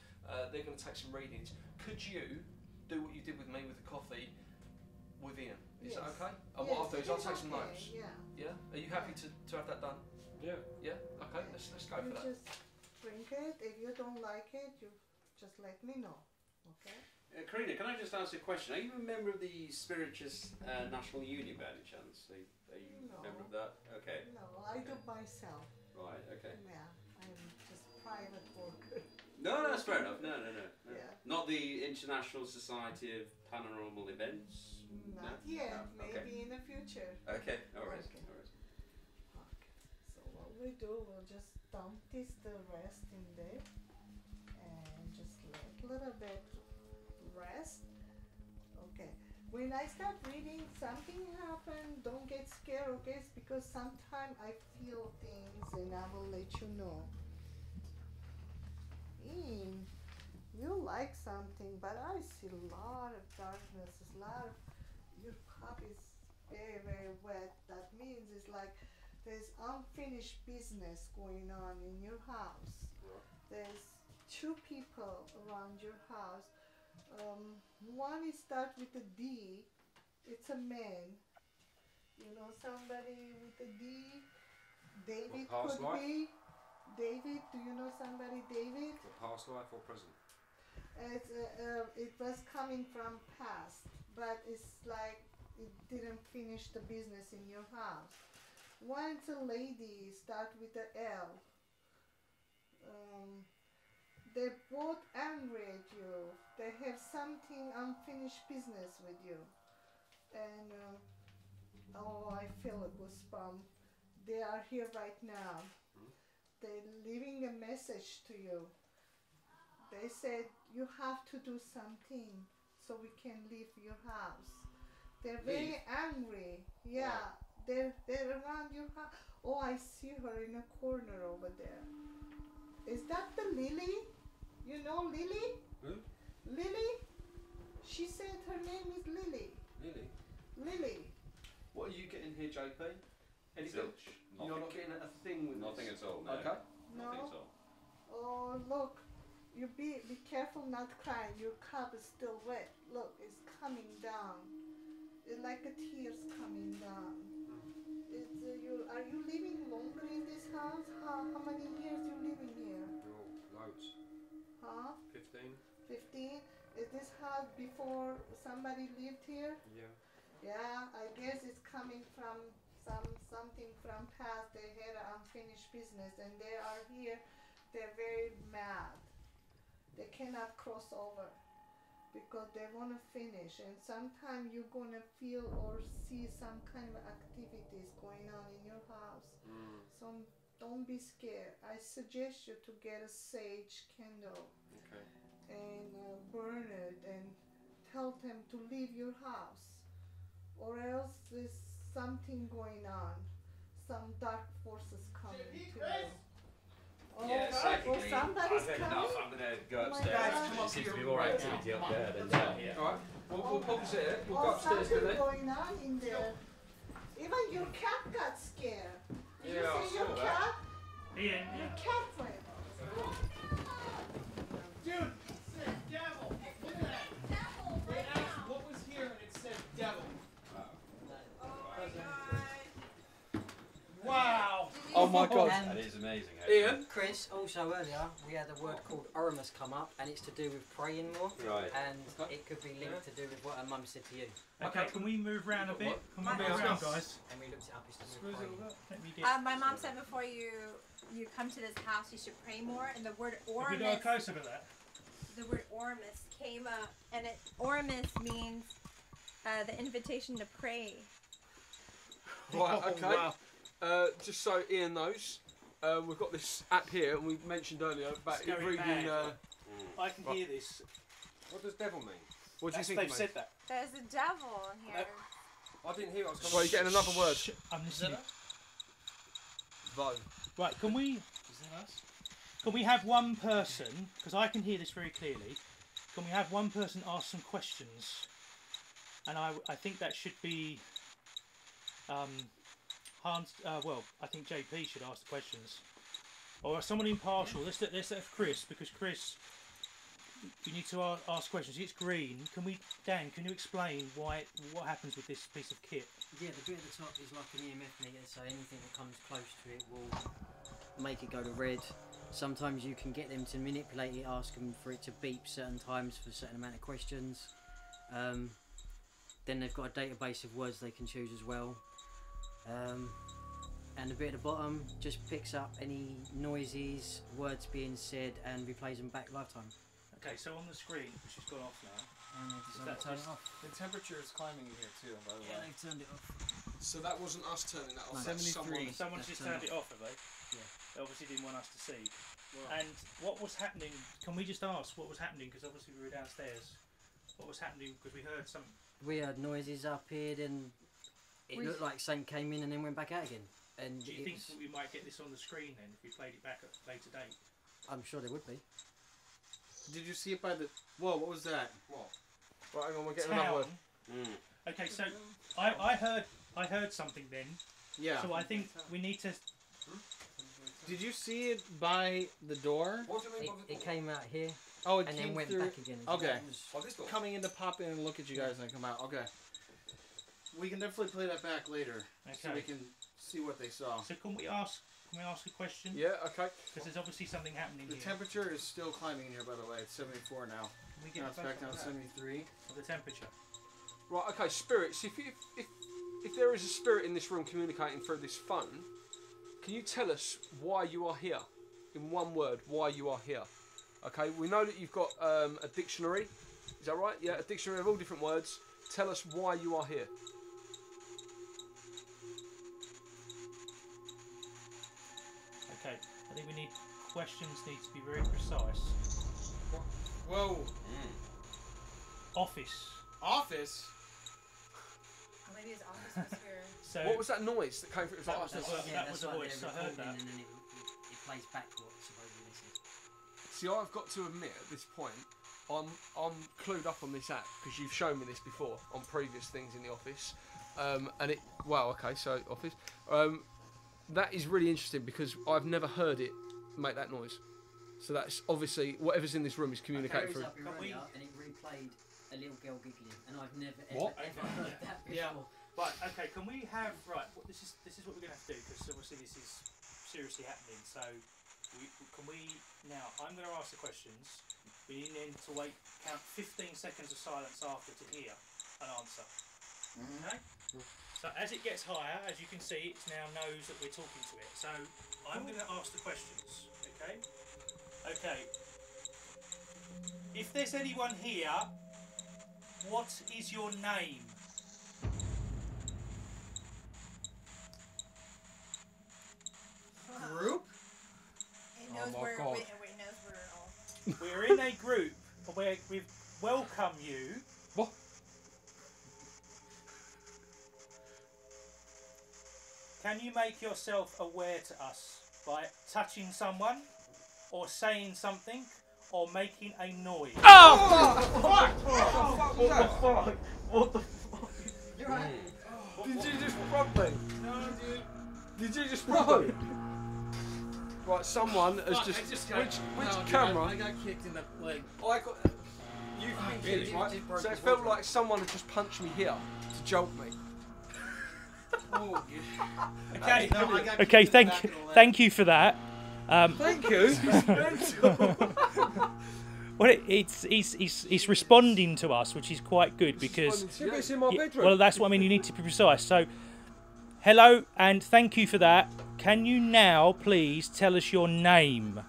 They're going to take some readings. Could you do what you did with me with the coffee with Ian? Is that okay? And what I'll do is I'll take some notes. Yeah. Yeah? Are you happy to have that done? Yeah. Yeah? Okay, let's go You for that. just drink it. If you don't like it, you just let me know. Okay? Karina, can I just ask a question? Are you a member of the Spirituous National Union by any chance? Are you No. a member of that? Okay. No, I do myself. Right, okay. Yeah, I'm just private worker. No, that's fair enough. No. Yeah. Not the International Society of Paranormal Events? Not No? yet. No, okay. Maybe in the future. Okay, alright. Okay. Okay. So what we do, we'll just dump this the rest in there and just let a little bit rest. Okay. When I start reading, something happened. Don't get scared, okay? It's because sometimes I feel things and I will let you know. You like something, but I see a lot of darkness. A lot of your cup is very, very wet. That means it's like there's unfinished business going on in your house. There's two people around your house. One is start with a D. It's a man. You know somebody with a D. David What, past could life? be. David, do you know somebody, David? For past life or present? It was coming from past, but it's like it didn't finish the business in your house. Once a lady start with the L, they're both angry at you. They have something unfinished business with you, and oh, I feel a goosebump. They are here right now. They're leaving a message to you. They said you have to do something so we can leave your house. They're very angry. Yeah, they're around your house. Oh, I see her in a corner over there. Is that the Lily? You know Lily? Who? Lily? She said her name is Lily. Really? Lily. What are you getting here, JP? Anything? Zilch. You're not getting a thing with Nothing this? at all, no. Okay. Nothing No? at all. Oh, look. You be careful not crying. Your cup is still wet. Look, it's coming down. It's like a tears coming down. It's are you living longer in this house? How many years you living here? Oh, loads. Huh? 15? 15? Is this house before somebody lived here? Yeah. Yeah, I guess it's coming from something from past. They had an unfinished business and they are here. They're very mad. They cannot cross over because they want to finish, and sometimes you're going to feel or see some kind of activities going on in your house. So don't be scared. I suggest you to get a sage candle Okay. and burn it and tell them to leave your house, or else there's something going on. Some dark forces coming to you. Oh, Yeah, oh, psychically, somebody's I've had coming. enough. I'm going to go Oh my upstairs. God. There seems to be more activity up there than down here. Alright, we'll pause it. We'll go Oh, upstairs, something Billy. going on in there. Even your cat got scared. Did Yeah, you I see your saw that. cat? Ian, Your cat went. Dude, it said devil. Look at that. They asked what was here and it said devil. Wow. Oh my god. And That is amazing. Ian? Chris, also earlier, we had a word called Oramus come up, and it's to do with praying more. Right. And it could be linked to do with what her mum said to you. okay, can we move round a bit? Can we What? move round, guys? And we looked it up, it's to do Screws with it praying. all up. Let me get. My mom said before you come to this house, you should pray more, and the word If we go Oramus, closer to that. the word Oramus came up, and Oramus means the invitation to pray. Right, Oh, okay. wow. Just so Ian knows, we've got this app here, and we mentioned earlier about It's going reading. bad. I can hear this. What does devil mean? What do you think, They've mate? said that. There's a devil in here. I didn't hear what I was coming. Well, you're getting another word. I'm listening. Vo. Right, can we have one person, because I can hear this very clearly, can we have one person ask some questions? And I think that should be Hans, well, I think JP should ask the questions. Or someone impartial. Let's have Chris, because Chris, you need to ask questions. It's green. Dan, can you explain what happens with this piece of kit? Yeah, the bit at the top is like an EMF meter, so anything that comes close to it will make it go to red. Sometimes you can get them to manipulate it, ask them for it to beep certain times for a certain amount of questions. Then they've got a database of words they can choose as well. And the bit at the bottom just picks up any noises, words being said, and replays them back lifetime. Okay, so on the screen, which has gone off now. And they decided to turn it off. The temperature is climbing in here too, by the Yeah, way. they've turned it off. So that wasn't us turning that off. No. That's 73. Someone's just turned it off, have they? Yeah. They obviously didn't want us to see. And what was happening? Can we just ask what was happening? Because obviously we were downstairs. What was happening? Because we heard some. We heard noises up here, then it looked like something came in and then went back out again. And Do you think that we might get this on the screen then if we played it back at a later date? I'm sure there would be. Did you see it by the? Whoa! What was that? What? Right, hang on, we're getting another word. Okay, so I heard something then. Yeah. So I think we need to. Did you see it by the door? What do you mean? It came out here Oh, it and came then went through. back again. Okay. Oh, this door. Coming in to pop in and look at you guys and then come out. Okay. We can definitely play that back later, so Okay. we can see what they saw. So can we ask a question? Yeah, okay. Because there's obviously something happening The here. temperature is still climbing in here, by the way. It's 74 now. Can we get Now a it's photo back down of to that? 73. Of the temperature. Right, okay, spirits. If there is a spirit in this room communicating through this phone, can you tell us why you are here? In one word, why you are here. Okay, we know that you've got a dictionary. Is that right? Yeah, a dictionary of all different words. Tell us why you are here. Okay, I think we need questions need to be very precise. Whoa! Office. Office? Maybe his office was here. So What was that noise that came through? It was That like, was the- that was a like voice, they're I heard recording that. and then it plays back what supposedly they said. see, I've got to admit at this point, I'm clued up on this app because you've shown me this before on previous things in the office, and it. Wow. Okay, so office. That is really interesting because I've never heard it make that noise. So that's obviously whatever's in this room is communicating through. Up your Can we- radio and it replayed a little girl giggling, and I've never What? ever heard that before. Yeah. Right. Okay. Can we have This is what we're going to have to do because obviously this is seriously happening. So can we now? I'm going to ask the questions. We need then to wait. Count 15 seconds of silence after to hear an answer. Okay. So as it gets higher, as you can see, it now knows that we're talking to it. So I'm going to ask the questions. Okay. Okay. If there's anyone here, what is your name? Group? It knows my where God. it knows we're all. We're in a group where we welcome you. What? Can you make yourself aware to us by touching someone, or saying something, or making a noise? What the fuck? Did you just rub me? No, dude. Did you just rub me? Right, someone has Fuck, just. I just got, Which no, dude, camera? I got kicked in the leg. I got. You've been Really? kicked, right? You broke So it his felt wardrobe. like someone had just punched me here to jolt me. Oh, Okay. no, I got Okay. kicked in the back of the leg. Thank you for that. Thank you. Well, it's responding to us, which is quite good because. Yeah, but it's in my bedroom. Well, that's what I mean. You need to be precise. So, hello and thank you for that. Can you now please tell us your name?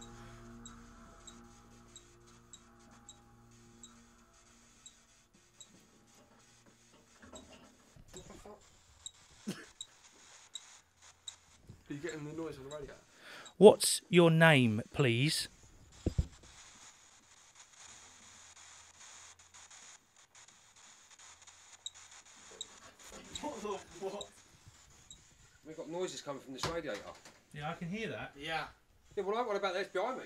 Are you getting the noise on the radio? What's your name, please? What? We've got noises coming from this radiator. Yeah, I can hear that. Yeah. Yeah, well, what about that behind me?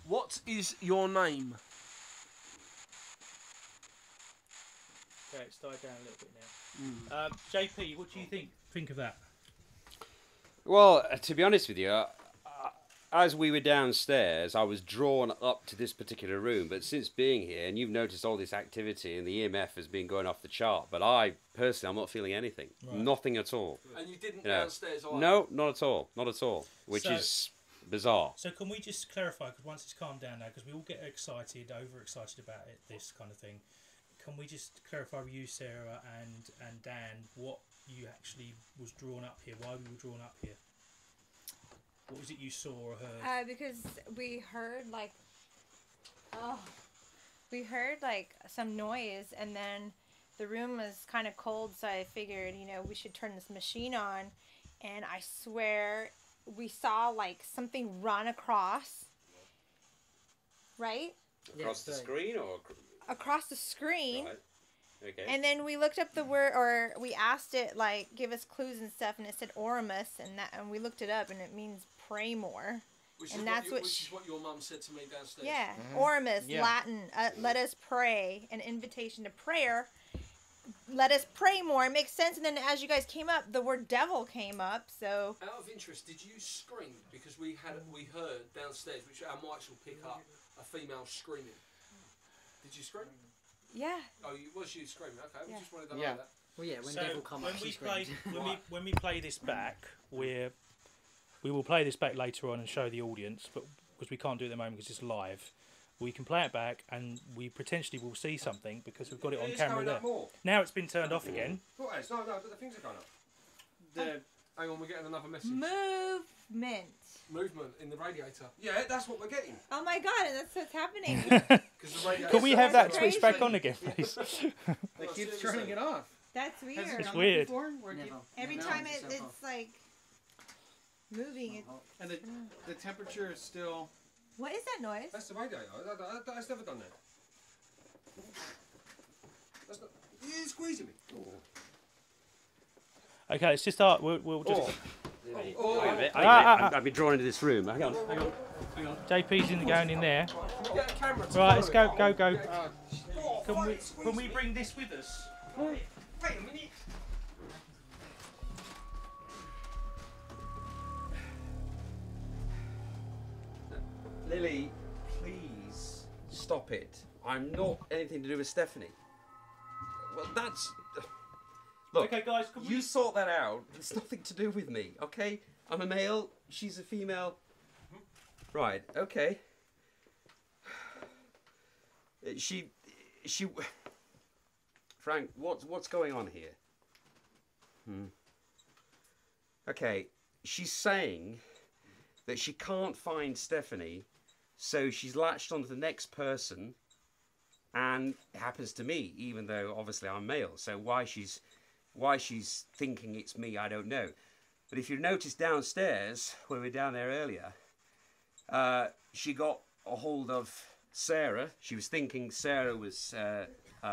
What is your name? Okay, it's died down a little bit now. JP, what do you think of that? Well, to be honest with you, as we were downstairs, I was drawn up to this particular room. But since being here, and you've noticed all this activity, and the EMF has been going off the chart. But I personally, I'm not feeling anything. Right. Nothing at all. And you didn't You know, downstairs either? No, not at all. Not at all. Which So- is bizarre. So can we just clarify, because once it's calmed down now, because we all get excited, overexcited about it, this kind of thing, can we just clarify with you, Sarah and Dan, what you actually was drawn up here, why we were drawn up here? What was it you saw or heard? Because we heard like some noise, and then the room was kind of cold, so I figured, we should turn this machine on, and I swear we saw like something run across, right? Across the screen or Across the screen. right? Okay. And then we looked up the word, or we asked it, like, give us clues and stuff, and it said Oramus, and we looked it up, and it means pray more. Which And is that's what, what which is what your mum said to me downstairs. Yeah, Mm-hmm. Oramus, Yeah. Latin, let us pray, an invitation to prayer. Let us pray more. It makes sense. And then as you guys came up, the word devil came up, so... Out of interest, did you scream? Because we heard downstairs, which our mics will pick up, a female screaming. Did you scream? Yeah. Oh, was you screaming? Okay, we Yeah. just wanted to know Yeah. that. Well, yeah, when So devil come when up, we she play screamed. when we play this back, we will play this back later on and show the audience, but because we can't do it at the moment because it's live, we can play it back and we potentially will see something because we've got it on It's camera going there. up more. Now it's been turned off again. What is? No, but the things are going up. Hang on, we're getting another message. Movement. Movement in the radiator. Yeah, that's what we're getting. Oh my god, and that's what's happening. Because the radiator. Can we have that Crazy. switch back on again, please? They keep turning it off. That's weird. It's weird. Never. Every Never time turns itself it's off. like moving. It, And the temperature is still. what is that noise? That's the radiator. That's never done that. That's not. You're squeezing me. Okay, let's just start. We'll just. Wait a minute. I've been drawn into this room. Hang on. JP's going in there. Can we get a camera to Right, let's follow go, it? go. Can we bring this with us? Wait a minute. Lily, please stop it. I'm not anything to do with Stephanie. Well, that's. Look, Okay, guys, can we? you sort that out. It's nothing to do with me, okay? I'm a male. She's a female. Right. Okay. She. Frank, what's going on here? Okay. She's saying that she can't find Stephanie, so she's latched onto the next person, and it happens to me, even though obviously I'm male. So why she's thinking it's me, I don't know. But if you notice downstairs, when we were down there earlier, she got a hold of Sarah. She was thinking Sarah was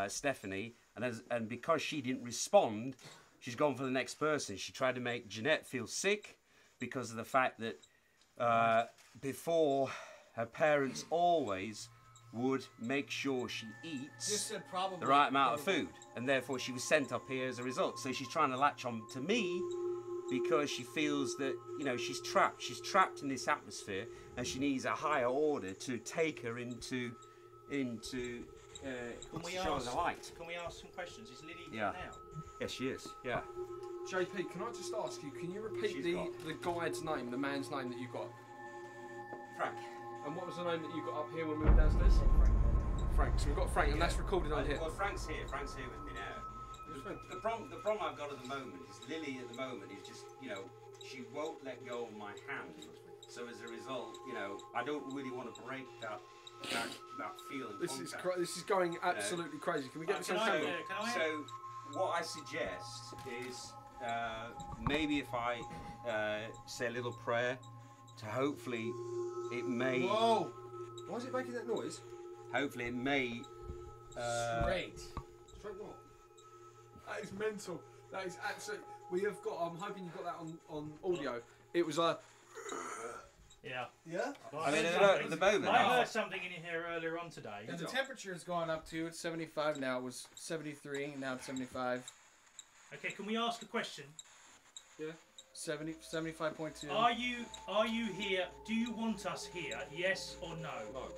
Stephanie, and because she didn't respond, she's gone for the next person. She tried to make Jeanette feel sick because of the fact that before, her parents always would make sure she eats probably the right amount of food, and therefore she was sent up here as a result. So she's trying to latch on to me because she feels that, you know, she's trapped in this atmosphere, and she needs a higher order to take her into to show her the light. Can we ask some questions? Is Lily Yeah. here now? Yes, she is. Yeah. JP, can I just ask you, can you repeat She's the guide's name, the man's name that you got? Frank. And what was the name that you got up here when we were downstairs? Frank. So we've got Frank, and that's recorded on here. Well, Frank's here. Frank's here with me now. The problem I've got at the moment is Lily at the moment is just, you know, she won't let go of my hand. So as a result, you know, I don't really want to break that feeling. This is going absolutely crazy. Can we get this on camera? So what I suggest is maybe if I say a little prayer to hopefully it may. Whoa! Why is it making that noise? Hopefully it may. Straight. Straight what? That is mental. That is absolutely. We have got. I'm hoping you got that on audio. It was a. Yeah. Yeah? I mean, heard at the moment, I heard something in here earlier on today. And the temperature's gone up too. It's 75 now. It was 73. Now it's 75. Okay, can we ask a question? Yeah. 75.2. Are you here? Do you want us here? Yes or no? No.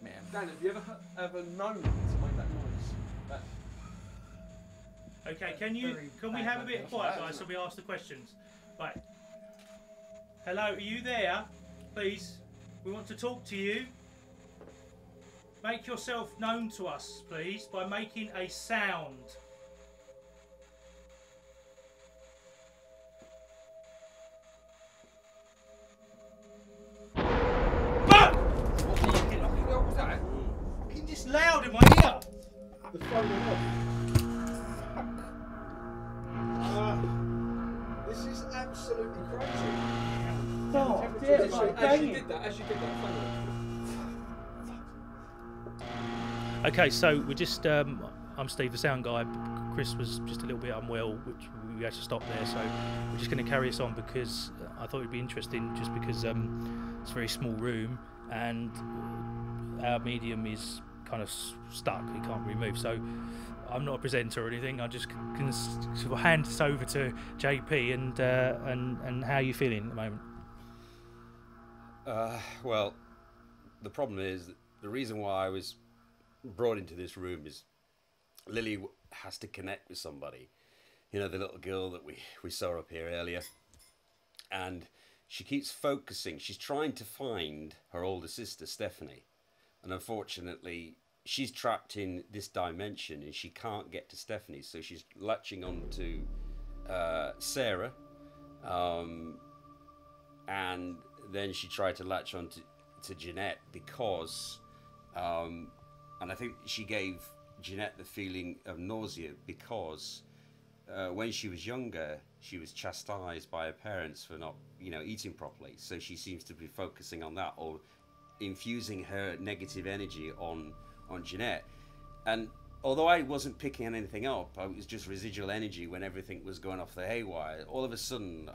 Man. Dan, have you ever known it to make that noise? That... Okay, can we have a bit of quiet, guys, so we ask the questions? Right. Hello, are you there? Please, we want to talk to you. Make yourself known to us, please, by making a sound. What was that? Fucking just loud in my ear. The phone went off. This is absolutely crazy. Oh, As you did that, phone went off. Okay, so we're just, I'm Steve, the sound guy. Chris was just a little bit unwell, which we had to stop there, so we're just going to carry this on because I thought it'd be interesting, just because it's a very small room and our medium is kind of stuck, he can't really move. So I'm not a presenter or anything, I'm just going to sort of hand this over to JP and how are you feeling at the moment? Well, the problem is that the reason why I was brought into this room is Lily has to connect with somebody. You know, the little girl that we saw up here earlier. And she keeps focusing. She's trying to find her older sister, Stephanie. And unfortunately, she's trapped in this dimension and she can't get to Stephanie. So she's latching on to Sarah. And then she tried to latch on to Jeanette because... and I think she gave Jeanette the feeling of nausea because when she was younger, she was chastised by her parents for not, eating properly. So she seems to be focusing on that or infusing her negative energy on Jeanette. And although I wasn't picking anything up, it was just residual energy when everything was going off the haywire. All of a sudden,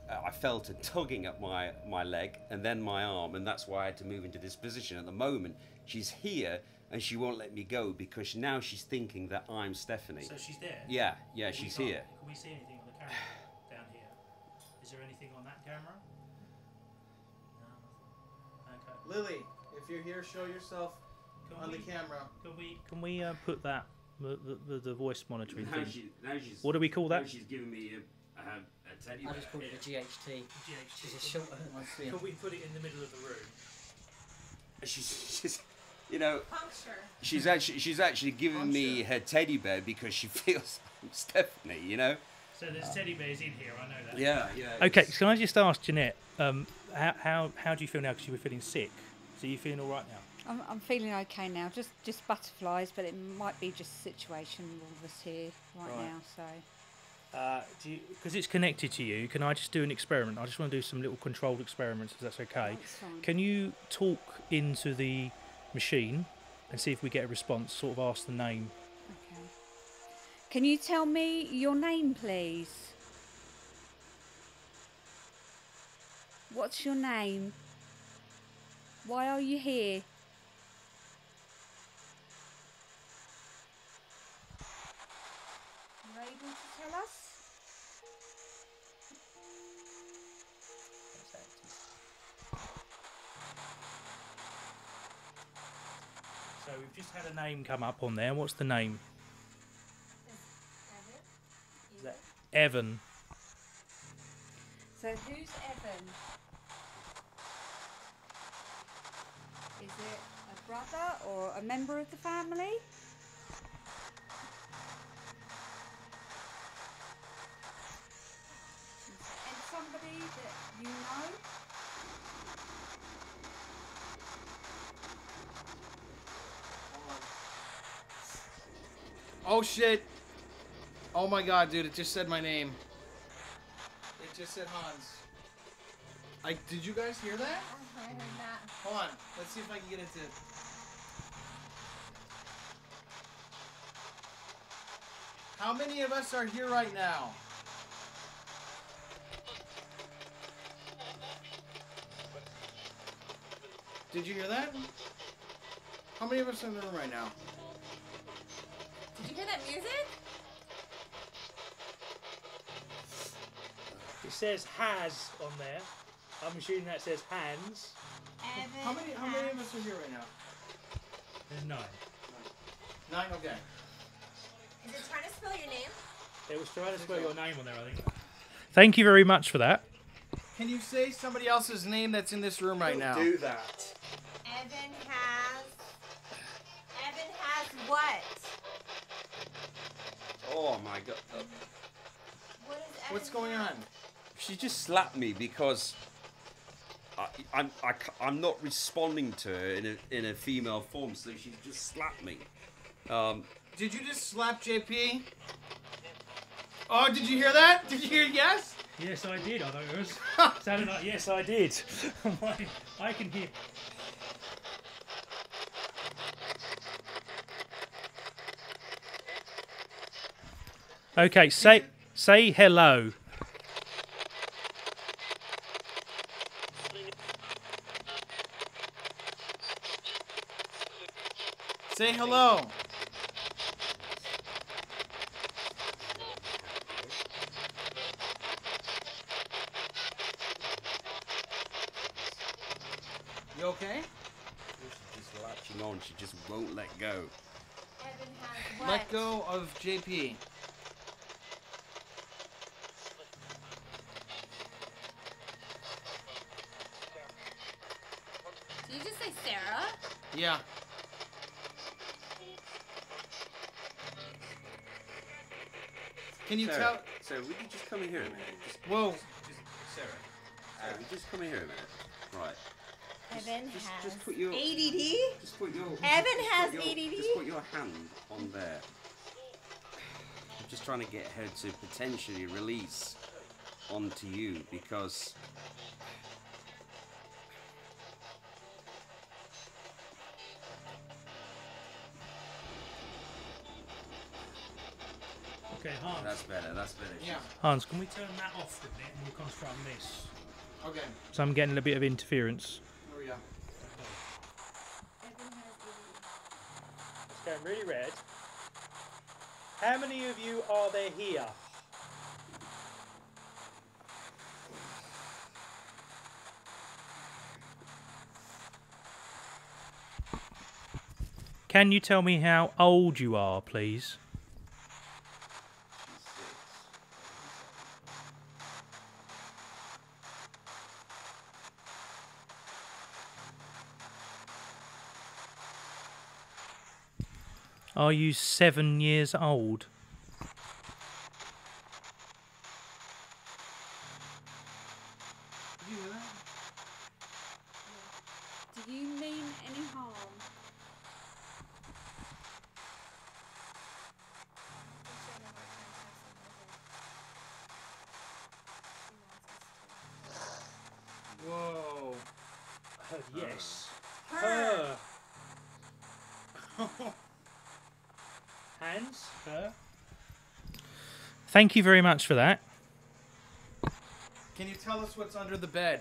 I felt a tugging at my leg and then my arm, and that's why I had to move into this position. At the moment, she's here and she won't let me go because now she's thinking that I'm Stephanie. So she's there? Yeah, she's here. Can we see anything on the camera down here? Is there anything on that camera? No. Okay. Lily, if you're here, show yourself on the camera. Can we put that the voice monitoring Now thing? she's, what do we call that? Now she's giving me a teddy bear. I just call it a GHT. She's a short one. Can we put it in the middle of the room? She's Puncture. she's actually giving me her teddy bear because she feels I'm Stephanie, So there's teddy bears in here, I know that. Yeah. Okay, so can I just ask Jeanette, how do you feel now because you were feeling sick? So you feeling all right now? I'm feeling okay now. Just butterflies, but it might be just the situation with all of us here right now. So. Because it's connected to you, can I just do an experiment? I just want to do some little controlled experiments, if that's okay. That's fine. Can you talk into the machine and see if we get a response? Sort of ask the name. Okay. Can you tell me your name, please? What's your name? Why are you here? Are you able to tell us? So we've just had a name come up on there. What's the name? Is that Evan? So who's Evan? Is it a brother or a member of the family? And somebody that you know? Oh shit! Oh my god, dude! It just said my name. It just said Hans. Did you guys hear that? I heard that. Hold on. Let's see if I can get it to. How many of us are here right now? Did you hear that? How many of us are in the room right now? Did you hear that music? It says has on there. I'm assuming that says hands. Evan. How many of us are here right now? There's 9. 9, okay. Is it trying to spell your name? It was trying to spell your name on there, I think. Thank you very much for that. Can you say somebody else's name that's in this room right now? Do that. Evan has what? Oh my god. What is Evan What's going on? She just slapped me because I'm not responding to her in a female form, so she just slapped me. Did you just slap JP? Oh, did you hear that? Did you hear yes? Yes, I did. I thought it was. Sounded like yes, I did. I can hear. Okay, say hello. Say hello. You okay? She's just latching on. She just won't let go. Evan has what? Let go of JP. Did you just say Sarah? Yeah. Can you Sarah, tell? Sarah, would you just come in here a minute? Whoa. Sarah, would you just come in here a minute? Right. Evan has Just put your. ADD? Just put your. Evan just has put your, ADD? Just put your hand on there. I'm just trying to get her to potentially release onto you because. Okay, Hans. That's better. That's better. Yeah. Hans, can we turn that off a bit and we'll concentrate on this? Okay. So I'm getting a bit of interference. Here we go. Evan has ADD. It's going really red. How many of you are there here? Can you tell me how old you are, please? Are you 7 years old? Did you hear that? Do you mean any harm? Whoa. I heard yes. Her. Hands? Her? Thank you very much for that. Can you tell us what's under the bed?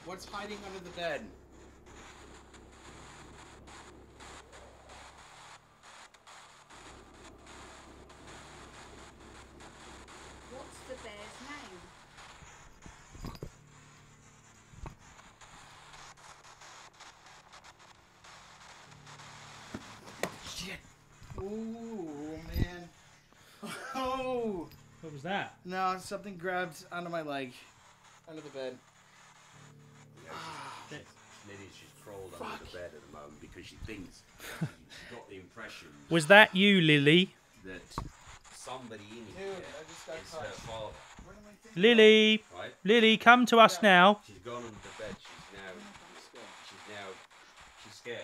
What's hiding under the bed? What's the bear's name? Shit. Ooh, man. Oh. What was that? No, something grabbed onto my leg. Under the bed. Maybe she's crawled under the bed at the moment because she thinks she's got the impression Was that you, Lily? that somebody in Dude, here I just got is her touched. father. What am I thinking? Lily! Right? Lily, come to us now. She's gone under the bed. She's scared.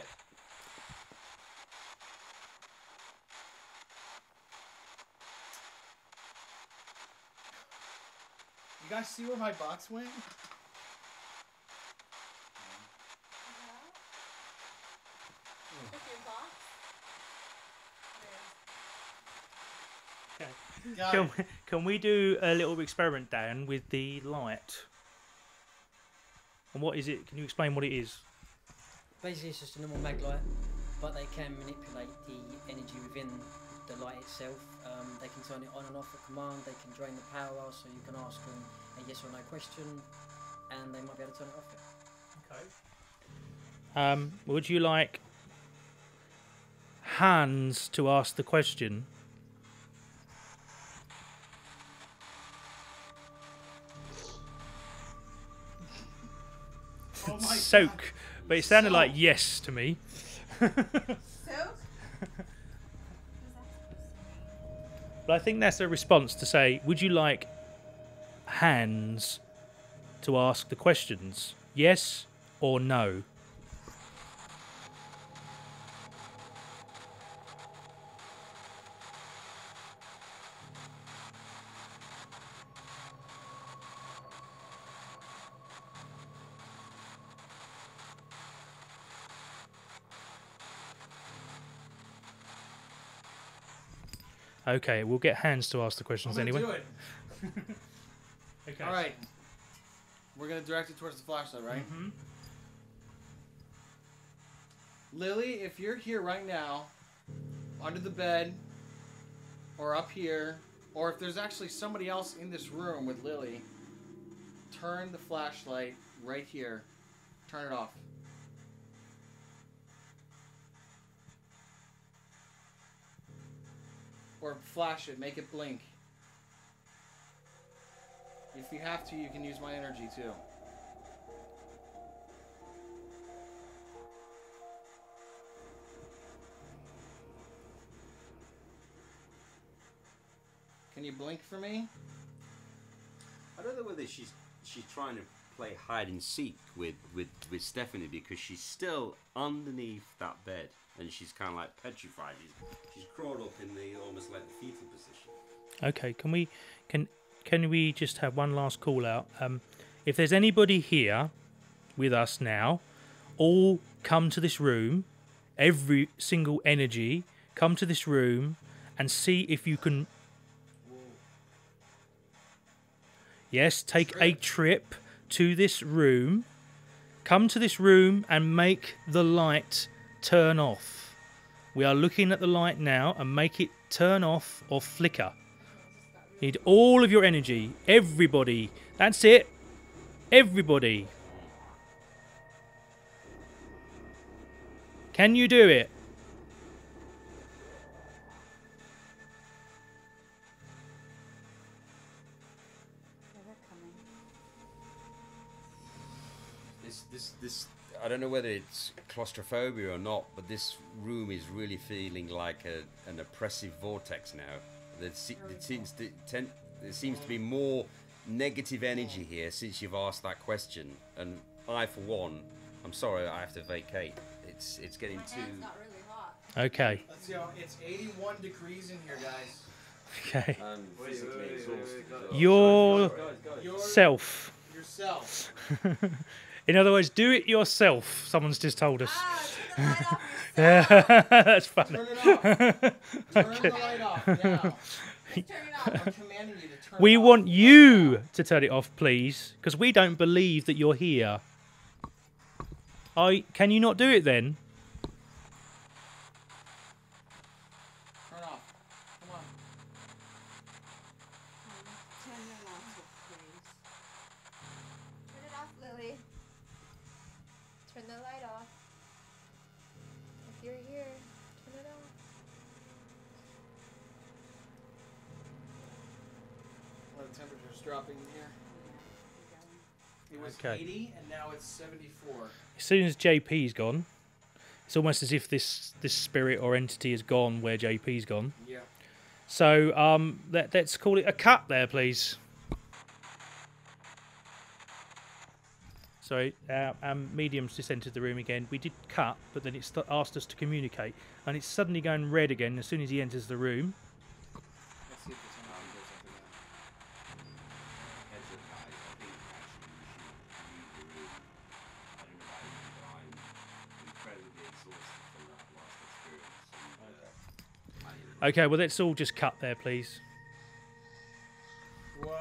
You guys see where my box went? Can we do a little experiment, Dan, with the light? And what is it? Can you explain what it is? Basically, it's just a normal mag light, but they can manipulate the energy within the light itself. They can turn it on and off at command. They can drain the power, so you can ask them a yes or no question, and they might be able to turn it off. Okay. Would you like Hans to ask the question? Oh my Soak, God. but it sounded Soak. like yes to me. But I think that's a response to say, would you like Hans to ask the questions? Yes or no? Okay, we'll get Hans to ask the questions anyway. Do it. Okay. All right. We're gonna direct it towards the flashlight, right? Mm-hmm. Lily, if you're here right now, under the bed, or up here, or if there's actually somebody else in this room with Lily, turn the flashlight right here. Turn it off. Or flash it, make it blink. If you have to, you can use my energy too. Can you blink for me? I don't know whether she's trying to play hide and seek with Stephanie, because she's still underneath that bed and she's kind of like petrified. She's crawled up in the almost like the fetal position. Okay, can we just have one last call out? If there's anybody here with us now, all come to this room. Every single energy, come to this room and see if you can. Yes, take a trip to this room. Come to this room and make the light turn off. We are looking at the light now, and make it turn off or flicker. Need all of your energy. Everybody. That's it. Everybody. Can you do it? This I don't know whether it's claustrophobia or not, but this room is really feeling like an oppressive vortex now. There seems to be more negative energy here since you've asked that question, and I, for one, I'm sorry, I have to vacate. It's getting too. Really hot. Okay. Let's see how it's 81 degrees in here, guys. Okay. I'm physically exhausted. Yourself. Yourself. In other words, do it yourself. Someone's just told us. That's funny. Turn it off. Turn the light off now. Turn it off. I'm commanding you to turn We it off. want you to turn it off, please, because we don't believe that you're here. Can you not do it then? Turn off. Come on. Turn the light off, please. Turn it off, Lily. Turn the light off. If you're here, turn it off. Well, the temperature's dropping in here. It was Okay. 80 and now it's 74. As soon as JP's gone, it's almost as if this spirit or entity has gone where JP's gone. Yeah. So let's call it a cut there, please. Sorry, our medium's just entered the room again. We did cut, but then it asked us to communicate, and it's suddenly going red again as soon as he enters the room. Let's see if it's on. Okay, well, let's all just cut there, please. Whoa.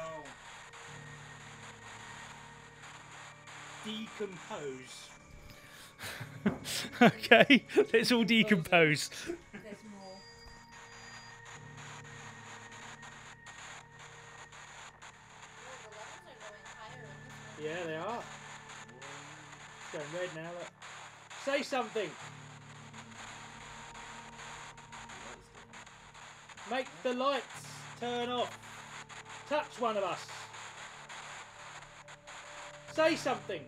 Decompose. Okay, let's all decompose. There's more. Yeah, they are. It's going red now, look. Say something. Make the lights turn off. Touch one of us. Say something.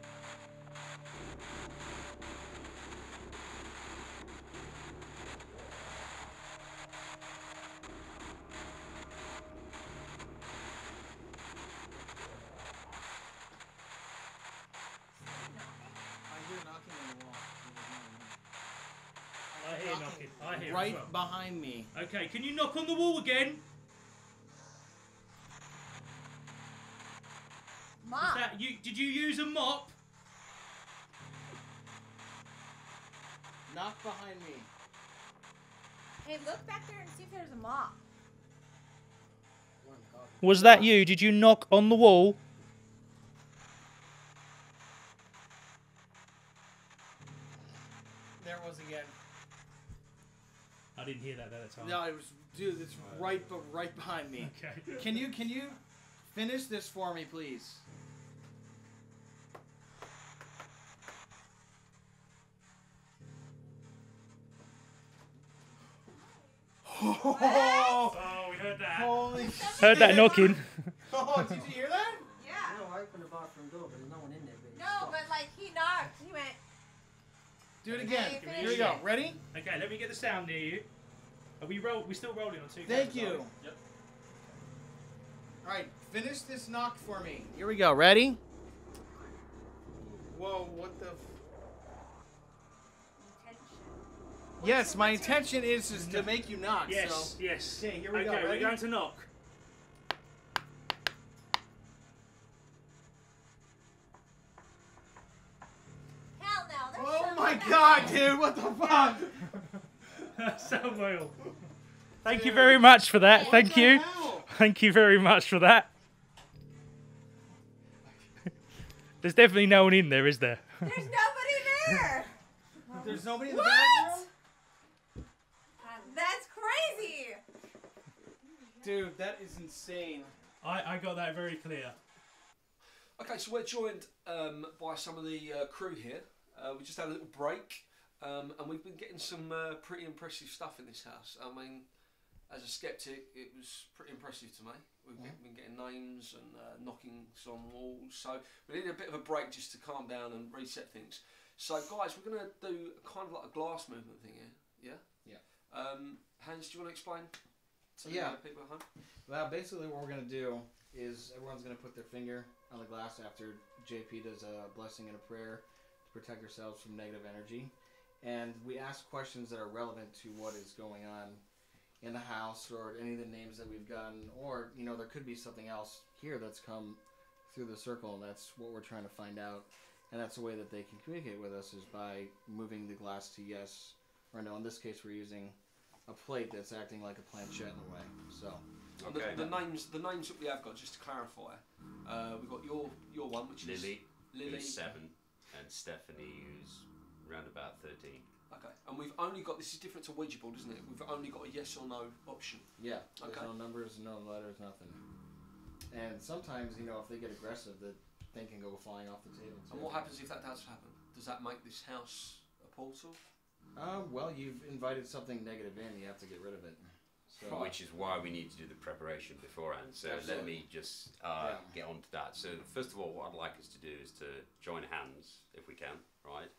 I hear knocking. I hear Right as well. behind me. Okay, can you knock on the wall again? Mom. Did you use a mop? Knock behind me. Hey, look back there and see if there's a mop. Was that you? Did you knock on the wall? There it was again. I didn't hear that at the time. No, it was, dude. It's right behind me. Okay. Can you finish this for me, please? Oh, we heard that. Holy shit. Heard that knocking. Oh, did you hear that? Yeah. No, I opened the bathroom door, but there's no one in there. But No, but like he knocked. He went. Do it again. Okay, Here we go. Ready? Okay, let me get the sound near you. Are we still rolling on two Thank cameras, you. are we? Yep. All right, finish this knock for me. Here we go. Ready? Whoa, what the... Yes, my intention is to make you knock. Yes, so. yes. Okay, here we go. Okay, Ready? we're going to knock. Hell no. There's Oh some my back god, there. dude, what the fuck? Samuel. Thank you very much for that. Thank you. Hell? Thank you very much for that. There's definitely no one in there, is there? There's nobody there. There's nobody in the What? bathroom? That's crazy. Dude, that is insane. I got that very clear. Okay, so we're joined by some of the crew here. We just had a little break, and we've been getting some pretty impressive stuff in this house. I mean, as a skeptic, it was pretty impressive to me. We've been getting names and knockings on walls, so we needed a bit of a break just to calm down and reset things. So, guys, we're going to do kind of like a glass movement thing here, yeah? Yeah. Hans, do you want to explain to the people at home? Well, basically what we're going to do is everyone's going to put their finger on the glass after JP does a blessing and a prayer to protect ourselves from negative energy. And we ask questions that are relevant to what is going on in the house or any of the names that we've gotten, or, you know, there could be something else here that's come through the circle, and that's what we're trying to find out. And that's the way that they can communicate with us, is by moving the glass to yes or no. In this case, we're using a plate that's acting like a planchette in a way. So, okay. The names that we have got, just to clarify, we've got your one, which is Lily, who's 7, and Stephanie, who's around about 13. Okay, and we've only got, this is different to Ouija board, isn't it? We've only got a yes or no option. yeah, there's Okay. no numbers, no letters, nothing. And sometimes, you know, if they get aggressive, the thing can go flying off the table. And what happens if that does happen? Does that make this house a portal? Well, you've invited something negative in, you have to get rid of it. So, Which is why we need to do the preparation beforehand. So let me just get on to that. So first of all, what I'd like us to do is to join hands, if we can, right?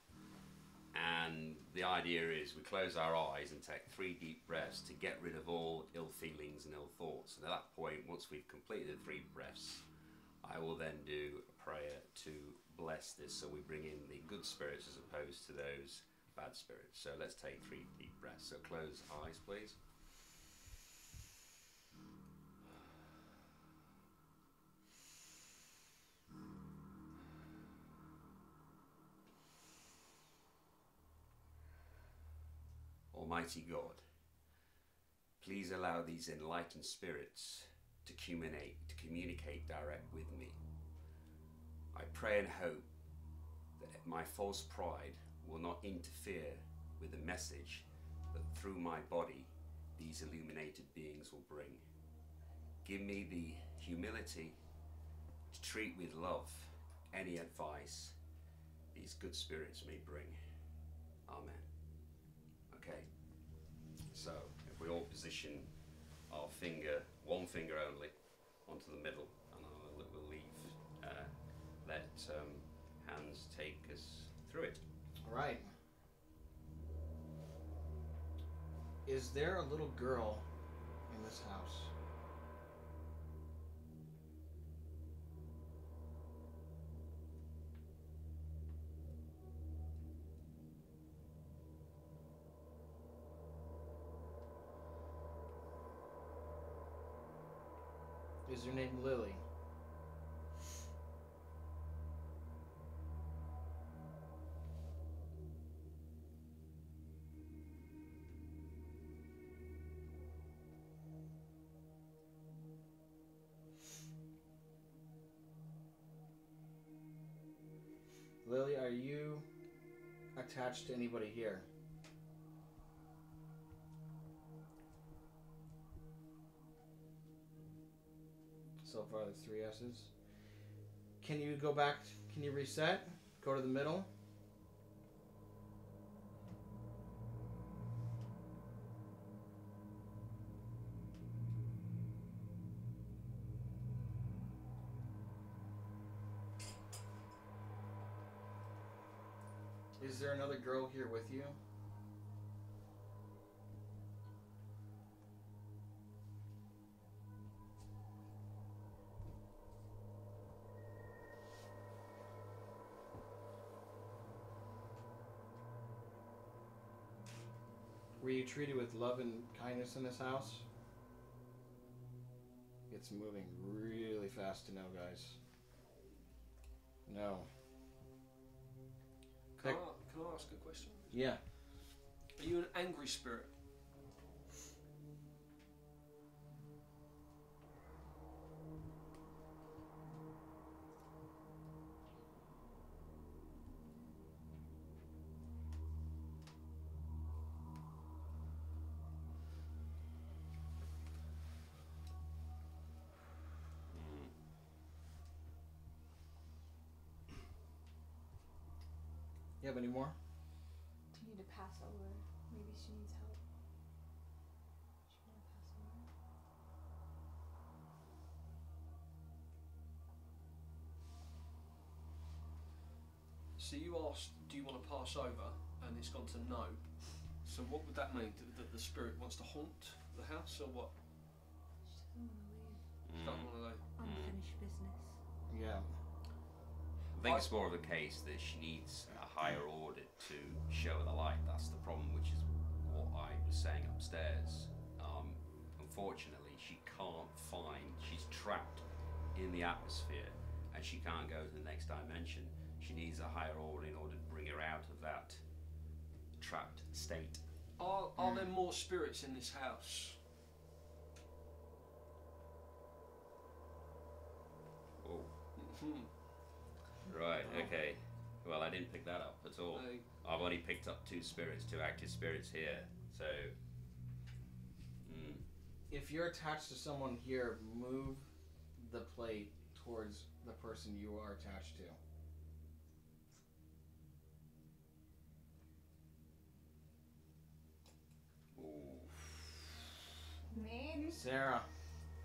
And the idea is we close our eyes and take 3 deep breaths to get rid of all ill feelings and ill thoughts. And at that point, once we've completed the 3 breaths, I will then do a prayer to bless this, so we bring in the good spirits as opposed to those bad spirits. So let's take 3 deep breaths. So close eyes, please. Almighty God, Please allow these enlightened spirits to communicate direct with me. I pray and hope that my false pride will not interfere with the message that through my body these illuminated beings will bring. Give me the humility to treat with love any advice these good spirits may bring. Amen. Okay, so if we all position our finger, one finger only, onto the middle, and we'll leave, let hands take us through it. All right. Is there a little girl in this house? Is your name Lily? Lily, are you attached to anybody here? So far, there's 3 S's. Can you go back? Can you reset? Go to the middle. Is there another girl here with you? Were you treated with love and kindness in this house? It's moving really fast to no, guys. No. Can I ask a question? Yeah. Are you an angry spirit? You have any more? Do you need to pass over? Maybe she needs help. She want to pass over? So you asked, do you want to pass over? And it's gone to no. So what would that mean? That the spirit wants to haunt the house, or what? She doesn't want to leave. She doesn't want to leave. Unfinished business. Yeah. I think it's more of a case that she needs a higher order to show her the light. That's the problem, which is what I was saying upstairs. Unfortunately, she can't find, she's trapped in the atmosphere and she can't go to the next dimension. She needs a higher order in order to bring her out of that trapped state. Are there more spirits in this house? Oh. Right, okay. Well, I didn't pick that up at all. I've only picked up 2 spirits, 2 active spirits here. So, If you're attached to someone here, move the plate towards the person you are attached to. Me? Sarah.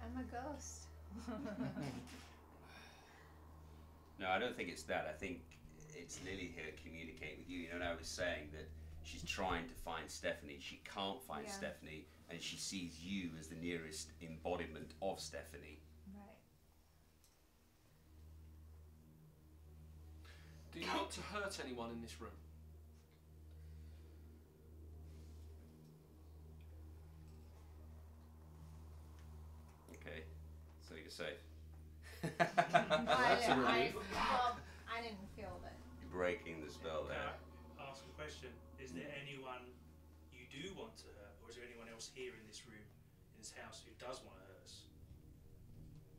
I'm a ghost. no, I don't think it's that. I think it's Lily here communicating with you. You know, I was saying that she's trying to find Stephanie. She can't find Stephanie, and she sees you as the nearest embodiment of Stephanie. Right. Do you want to hurt anyone in this room? Okay, so you're safe. That's a relief. I didn't feel that. You're breaking the spell Can there. I ask a question? Is there anyone you do want to hurt, or is there anyone else here in this room this house who does want to hurt us,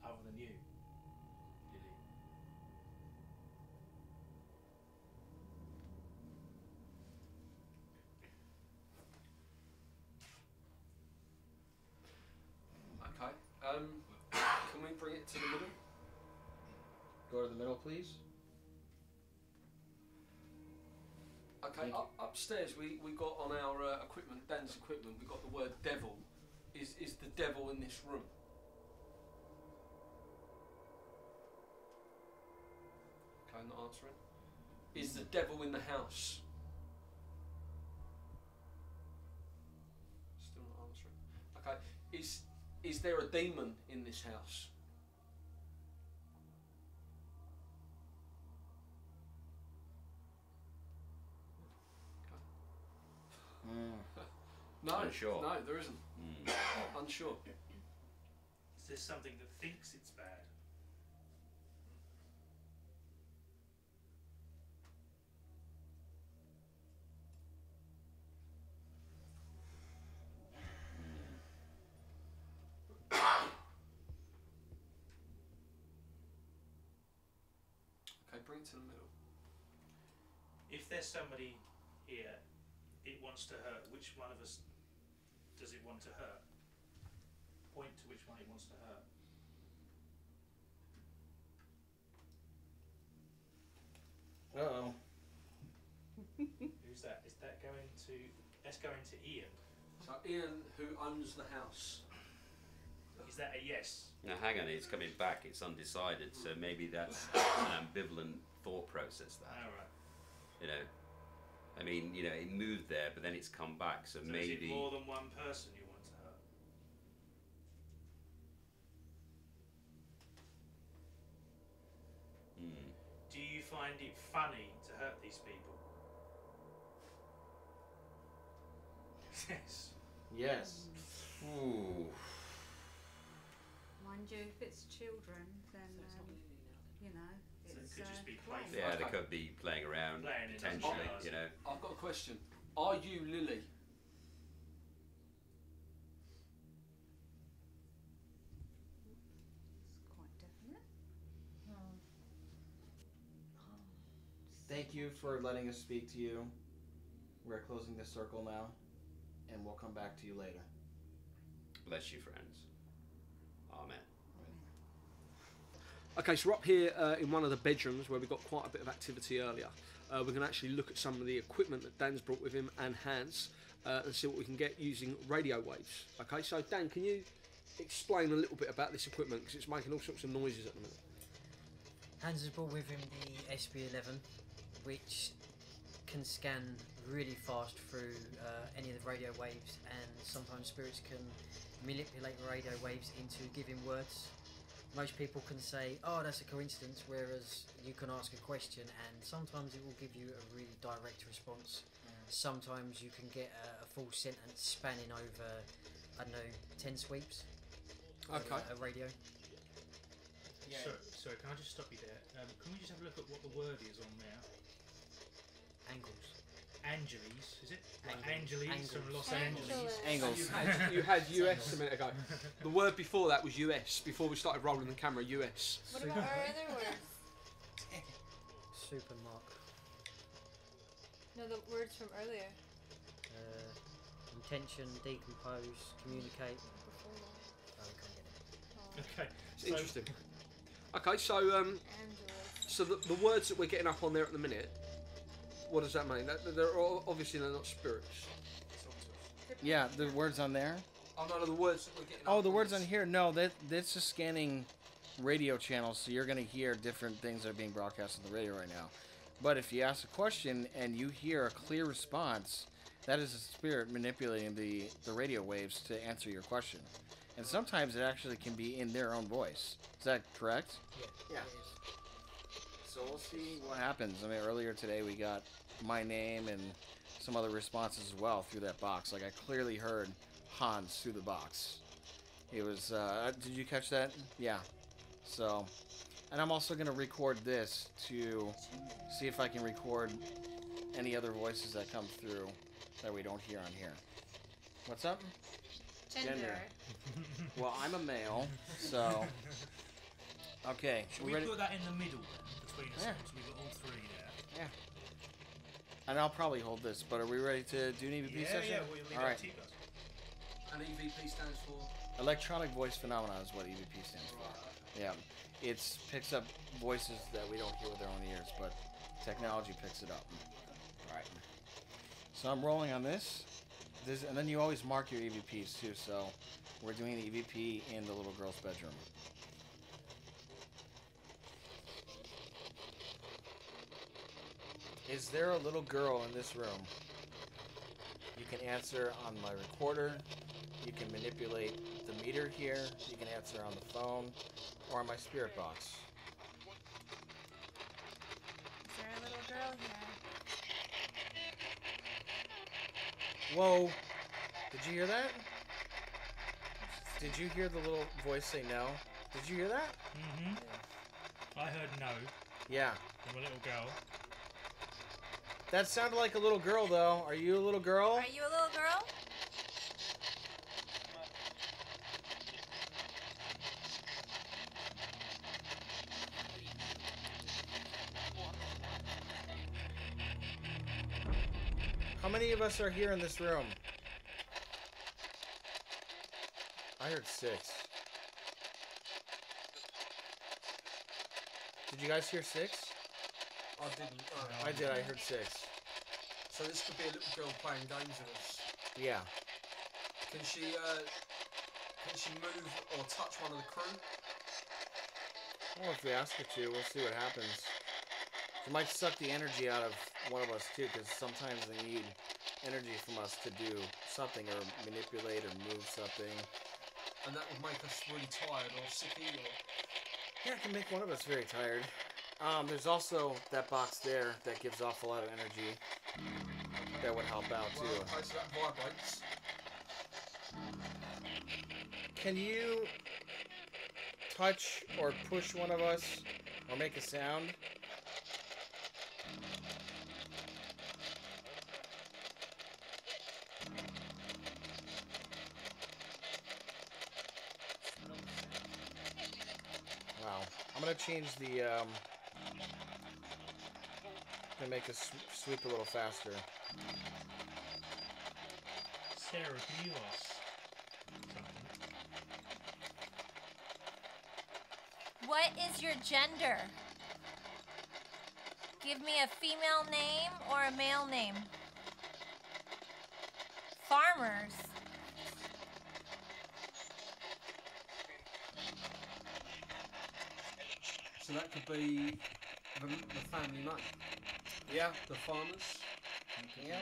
other than you, Lily? Okay. Can we bring it to the middle? Go to the middle, please. Okay, upstairs we got on our equipment, Dan's equipment, we got the word devil. Is the devil in this room? Okay, not answering. Is the devil in the house? Still not answering. Okay, is there a demon in this house? No, Unsure. no, there isn't. Unsure. Is there something that thinks it's bad? Okay, bring it to the middle. If there's somebody here it wants to hurt, which one of us does it want to hurt? Point to which one it wants to hurt. Uh-oh. Who's that? Is that going to... That's going to Ian. So Ian, who owns the house. Is that a yes? Now hang on, it's coming back, it's undecided, so maybe that's an ambivalent thought process there. Alright. You know, I mean, you know, it moved there, but then it's come back, so So maybe... is it more than one person you want to hurt? Do you find it funny to hurt these people? Yes. Yes. Ooh. Mind you, if it's children, then you know, So it's it could just be play. playful. Yeah, they Okay. could be playing around, Playing it, doesn't potentially, realise you know. I've got a question. Are you Lily? It's quite definite. Thank you for letting us speak to you. We're closing this circle now, and we'll come back to you later. Bless you, friends. Amen. Okay, so we're up here in one of the bedrooms where we got quite a bit of activity earlier. We're going to actually look at some of the equipment that Dan's brought with him and Hans and see what we can get using radio waves. Okay, so Dan, can you explain a little bit about this equipment because it's making all sorts of noises at the minute? Hans has brought with him the SB11, which can scan really fast through any of the radio waves, and sometimes spirits can manipulate radio waves into giving words. Most people can say, oh, that's a coincidence, whereas you can ask a question and sometimes it will give you a really direct response. Sometimes you can get a full sentence spanning over, I don't know, 10 sweeps. Okay. A radio. Yeah. Sorry, can I just stop you there? Can we just have a look at what the word is on there? Angles. Angeles, is it? Like Angles. Angeles from Los Angeles. Angeles. Angles. You had US a minute ago. The word before that was US, before we started rolling the camera, US. What about our other words? Supermark. No, the words from earlier. Intention, decompose, communicate. Oh, we can't get it. Okay. It's interesting. Okay, so Angeles. so the words that we're getting up on there at the minute, what does that mean? They're obviously they're not spirits. Yeah, the words on there. Oh no, the words that we're getting. Oh, up the words this. on here. No, that's just scanning radio channels, so you're going to hear different things that are being broadcast on the radio right now. But if you ask a question and you hear a clear response, that is a spirit manipulating the radio waves to answer your question. And sometimes it actually can be in their own voice. Is that correct? Yeah. Yeah. So we'll see what happens. I mean, earlier today we got my name and some other responses as well through that box. Like I clearly heard Hans through the box. It was, did you catch that? Yeah. So, and I'm also going to record this to see if I can record any other voices that come through that we don't hear on here. What's up? Gender. Well, I'm a male, so. Okay, Should we're we ready. put that in the middle then, between us? Yeah. So we've got all three there. Yeah. And I'll probably hold this, but are we ready to do an EVP Yeah, session? yeah, we'll leave All right. it to you guys. And EVP stands for. Electronic voice phenomena is what EVP stands for. Yeah, it picks up voices that we don't hear with our own ears, but technology picks it up. All right. So I'm rolling on this, and then you always mark your EVPs too. So we're doing the EVP in the little girl's bedroom. Is there a little girl in this room? You can answer on my recorder. You can manipulate the meter here. You can answer on the phone or on my spirit box. Is there a little girl here? Whoa! Did you hear that? Did you hear the little voice say no? Did you hear that? Mm-hmm. I heard no Yeah. from a little girl. That sounded like a little girl, though. Are you a little girl? Are you a little girl? How many of us are here in this room? I heard 6. Did you guys hear 6? I didn't. I did. I heard 6. So this could be a little girl playing games with us. Yeah. Can she move or touch one of the crew? Well, if we ask her to, we'll see what happens. She might suck the energy out of one of us too, because sometimes they need energy from us to do something or manipulate or move something. And that would make us really tired or sicky or... Yeah, it can make one of us very tired. There's also that box there that gives off a lot of energy. That would help out too. Well, okay, so that vibrates. Can you touch or push one of us or make a sound? Wow. I'm gonna change the gonna make us sweep a little faster. Sarah, can you ask something? What is your gender? Give me a female name or a male name. Farmers. So that could be the family name. Yeah. The farmers. Yeah.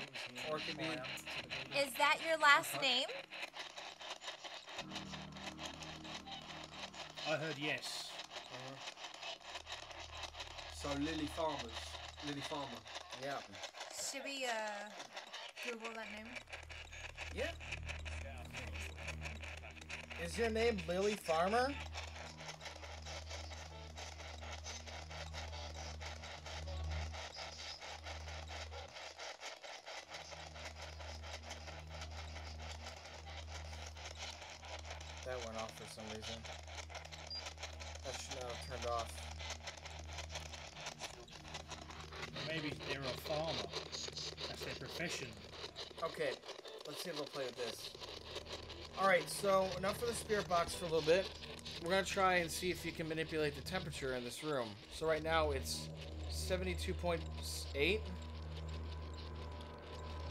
Or it could be. Is that your last name? I heard yes. So Lily Farmers. Lily Farmer. Yeah. Should we Google that name? Yeah. Is your name Lily Farmer? That went off for some reason. That should not have turned off. Maybe they're a farmer. That's their profession. Okay, let's see if they'll play with this. Alright, so enough for the spirit box for a little bit. We're going to try and see if you can manipulate the temperature in this room. So right now it's 72.8.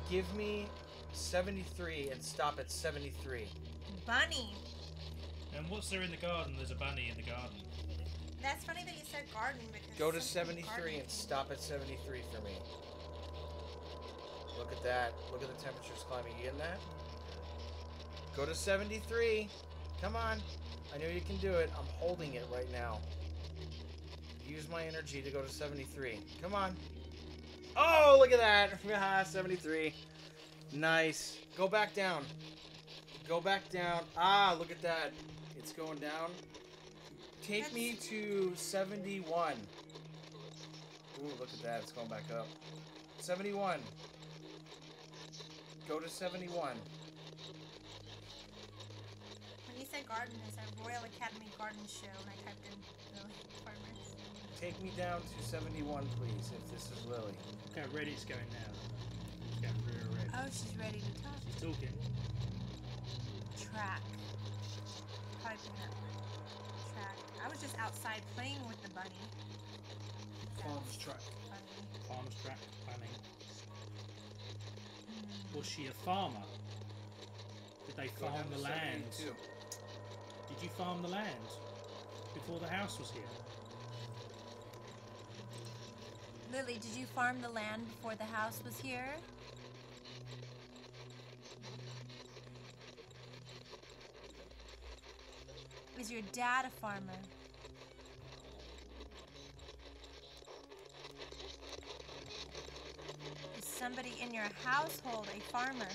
Give me 73 and stop at 73. Bunny. And what's there in the garden? There's a bunny in the garden. That's funny that you said garden because Go to some people 73 garden. and stop at 73 for me. Look at that. Look at the temperatures climbing. You getting that? Go to 73. Come on. I know you can do it. I'm holding it right now. Use my energy to go to 73. Come on. Oh, look at that. 73. Nice. Go back down. Go back down. Ah, look at that. It's going down. Take me to 71. Ooh, look at that. It's going back up. 71. Go to 71. said garden is a Royal Academy garden show, and I typed in Lily Farmers. Take me down to 71, please, if this is Lily. Okay, Reddit's going now. It's going through a Reddit. Oh, she's ready to talk. She's talking. Track. Probably picking up. Track. I was just outside playing with the bunny. Farmer's track. Bunny. Farmer's track. Bunny. Was she a farmer? Did they Go farm down to the land? 72. Did you farm the land before the house was here? Lily, did you farm the land before the house was here? Is your dad a farmer? Is somebody in your household a farmer?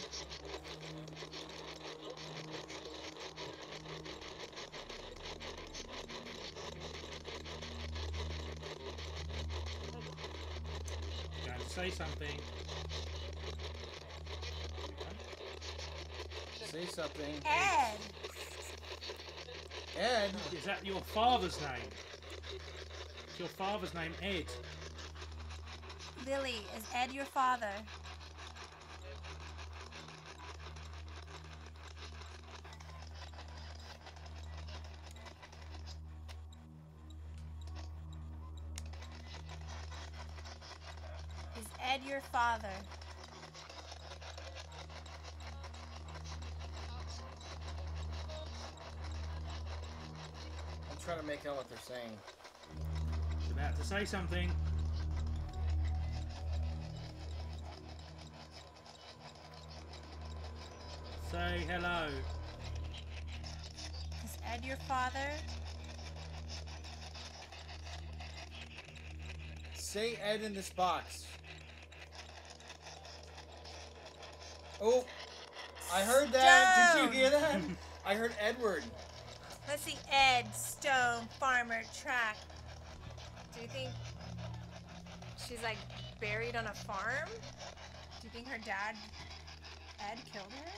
Going to say something. Say something. Ed! Ed? Is that your father's name? Is your father's name Ed? Lily, is Ed your father? Is Ed your father? I'm trying to make out what they're saying. She's about to say something. Say hello. Is Ed your father? Say Ed in this box. Oh, I heard that. Did you hear that? I heard Edward. Let's see. Ed, Stone, Farmer, Track. Do you think she's like buried on a farm? Do you think her dad, Ed, killed her?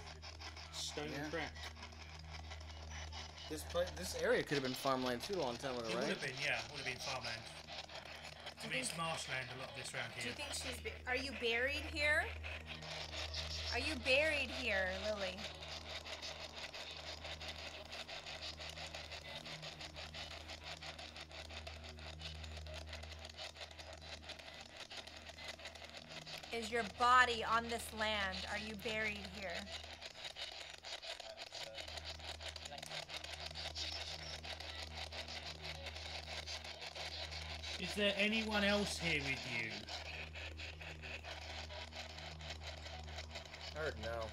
Stone Yeah. crack. This area could have been farmland too a long time ago, It right? would have been, yeah. Would have been farmland. I mean, it's marshland, a lot of this around Do here. you think she's? Are you buried here? Are you buried here, Lily? Is your body on this land? Are you buried here? Is there anyone else here with you? I heard no.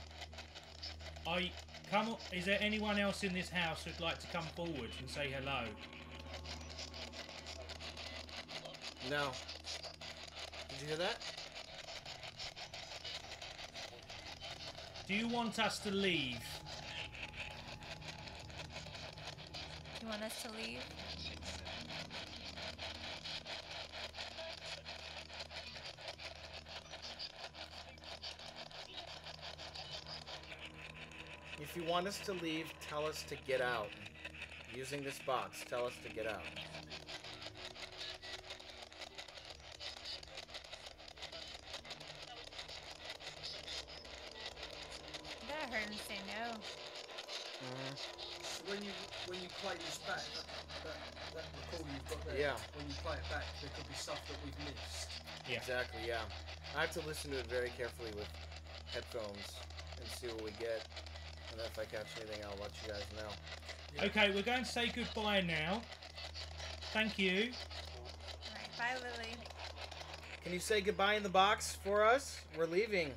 Is there anyone else in this house who'd like to come forward and say hello? No. Did you hear that? Do you want us to leave? Do you want us to leave? If you want us to leave, tell us to get out. Using this box, tell us to get out. I heard him say no. When you play this back, that recording you've got there, Yeah. when you play it back, there could be stuff that we've missed. Yeah. Exactly, yeah. I have to listen to it very carefully with headphones and see what we get. And if I catch anything, I'll let you guys know. Okay, we're going to say goodbye now. Thank you. Alright, bye, Lily. Can you say goodbye in the box for us? We're leaving.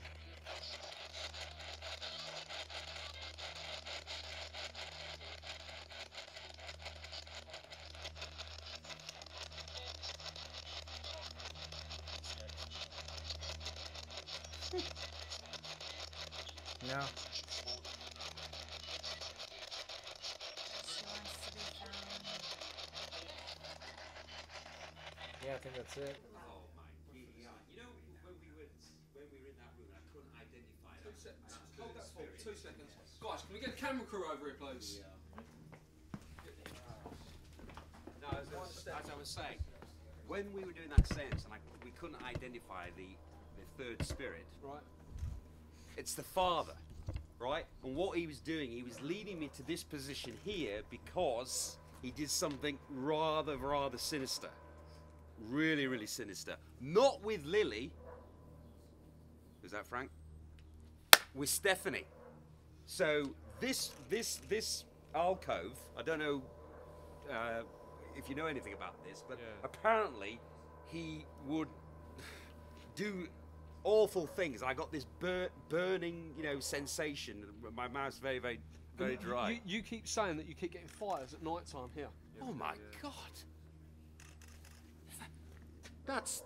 No. She wants to be found. Yeah, I think that's it. Oh my, yeah. You know, when we were in that room, I couldn't identify that. Hold that for 2 seconds. Guys, can we get a camera crew over here, please? Yeah. as I was saying, when we were doing that seance and we couldn't identify the third spirit, Right. it's the father, right? And what he was doing, he was leading me to this position here because he did something rather sinister. Really, really sinister. Not with Lily. Was that Frank? With Stephanie. So this alcove, I don't know if you know anything about this, but apparently he would do awful things. I got this burning, sensation. My mouth's very dry. You keep saying that you keep getting fires at night time here. Oh my God! That's